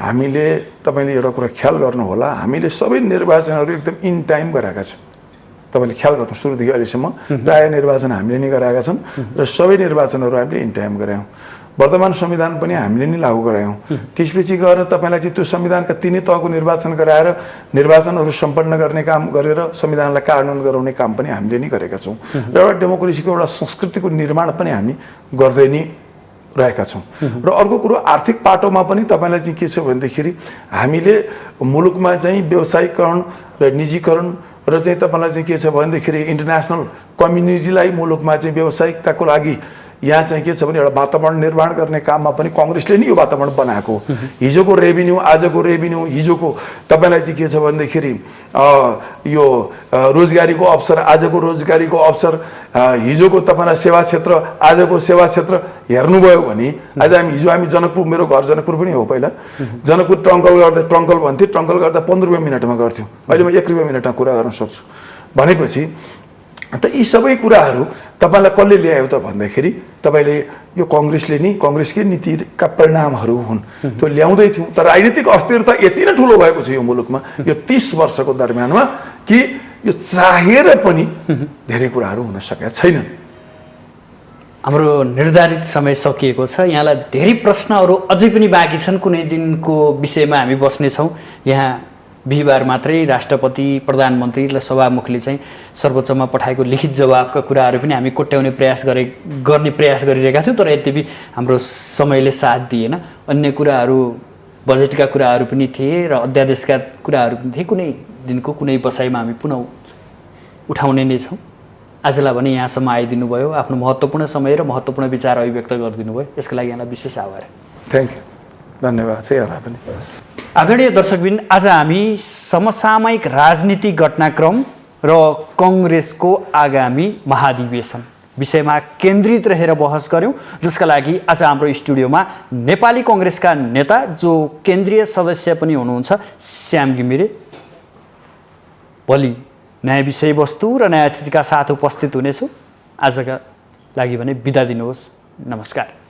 हामीले, तपाईँले एउटा कुरा ख्याल गर्नुहोला, हामीले सबै निर्वाचनहरू एकदम इन टाइम गराएका छौँ। तपाईँले ख्याल गर्नु, सुरुदेखि अहिलेसम्म प्रायः निर्वाचन हामीले नै गराएका छन् र सबै निर्वाचनहरू हामीले इन टाइम गरायौँ। वर्तमान संविधान पनि हामीले नै लागू गरायौँ। त्यसपछि गएर तपाईँलाई चाहिँ त्यो संविधानका तिनै तहको निर्वाचन गराएर निर्वाचनहरू सम्पन्न गर्ने काम गरेर संविधानलाई कार्यान्वयन गराउने काम पनि हामीले नै गरेका छौँ। र एउटा डेमोक्रेसीको एउटा संस्कृतिको निर्माण पनि हामी गर्दै नै रहेका छौँ। र अर्को कुरो आर्थिक पाटोमा पनि तपाईँलाई चाहिँ के छ भनेदेखि हामीले मुलुकमा चाहिँ व्यवसायीकरण र निजीकरण र चाहिँ तपाईँलाई चाहिँ के छ भनेदेखि इन्टरनेसनल कम्युनिटीलाई मुलुकमा चाहिँ व्यावसायिकताको लागि यहाँ चाहिँ के छ भने एउटा वातावरण निर्माण गर्ने काममा पनि कङ्ग्रेसले नै यो वातावरण बनाएको। हिजोको रेभिन्यू, आजको रेभिन्यू, हिजोको तपाईँलाई चाहिँ के छ भनेदेखि यो रोजगारीको अवसर, आजको रोजगारीको अवसर, हिजोको तपाईँलाई सेवा क्षेत्र, आजको सेवा क्षेत्र हेर्नुभयो भने आज हामी जनकपुर, मेरो घर जनकपुर पनि हो, पहिला जनकपुर टङ्कल गर्दा टङ्कल भन्थेँ, टङ्कल गर्दा 15 रुपियाँ मिनटमा गर्थ्यौँ, अहिले म 1 रुपियाँ मिनटमा कुरा गर्न सक्छु। भनेपछि त यी सबै कुराहरू तपाईँलाई कसले ल्यायो त भन्दाखेरि तपाईँले यो कङ्ग्रेसले नि, कङ्ग्रेसकै नीतिका परिणामहरू हुन्, त्यो ल्याउँदै थियौँ। तर राजनीतिक अस्थिरता यति नै ठुलो भएको छ यो मुलुकमा यो 30 वर्षको दरम्यानमा कि यो चाहेर पनि धेरै कुराहरू हुन सकेका छैनन्। हाम्रो निर्धारित समय सकिएको छ। यहाँलाई धेरै प्रश्नहरू अझै पनि बाँकी छन्। कुनै दिनको विषयमा हामी बस्नेछौँ। यहाँ बिहिबार मात्रै राष्ट्रपति, प्रधानमन्त्री र सभामुखले चाहिँ सर्वोच्चमा पठाएको लिखित जवाफका कुराहरू पनि हामी कोट्याउने गर्ने प्रयास गरिरहेका थियौँ। तर यद्यपि हाम्रो समयले साथ दिएन। अन्य कुराहरू, बजेटका कुराहरू पनि थिए र अध्यादेशका कुराहरू पनि थिए। कुनै दिनको कुनै बसाइमा हामी पुनः उठाउने नै छौँ। आजलाई भने यहाँसम्म आइदिनु भयो, आफ्नो महत्त्वपूर्ण समय र महत्त्वपूर्ण विचार अभिव्यक्त गरिदिनु भयो, यसको लागि यहाँलाई विशेष आभार। थ्याङ्क यू, धन्यवाद छ यहाँलाई पनि। आदरणीय दर्शकबिन, आज हामी समसामयिक राजनीतिक घटनाक्रम र कङ्ग्रेसको आगामी महाधिवेशन विषयमा केन्द्रित रहेर बहस गऱ्यौँ, जसका लागि आज हाम्रो स्टुडियोमा नेपाली कङ्ग्रेसका नेता, जो केन्द्रीय सदस्य पनि हुनुहुन्छ, श्याम घिमिरे। भोलि नयाँ विषयवस्तु र नयाँ अतिथिका साथ उपस्थित हुनेछु। आजका लागि भने बिदा दिनुहोस्। नमस्कार।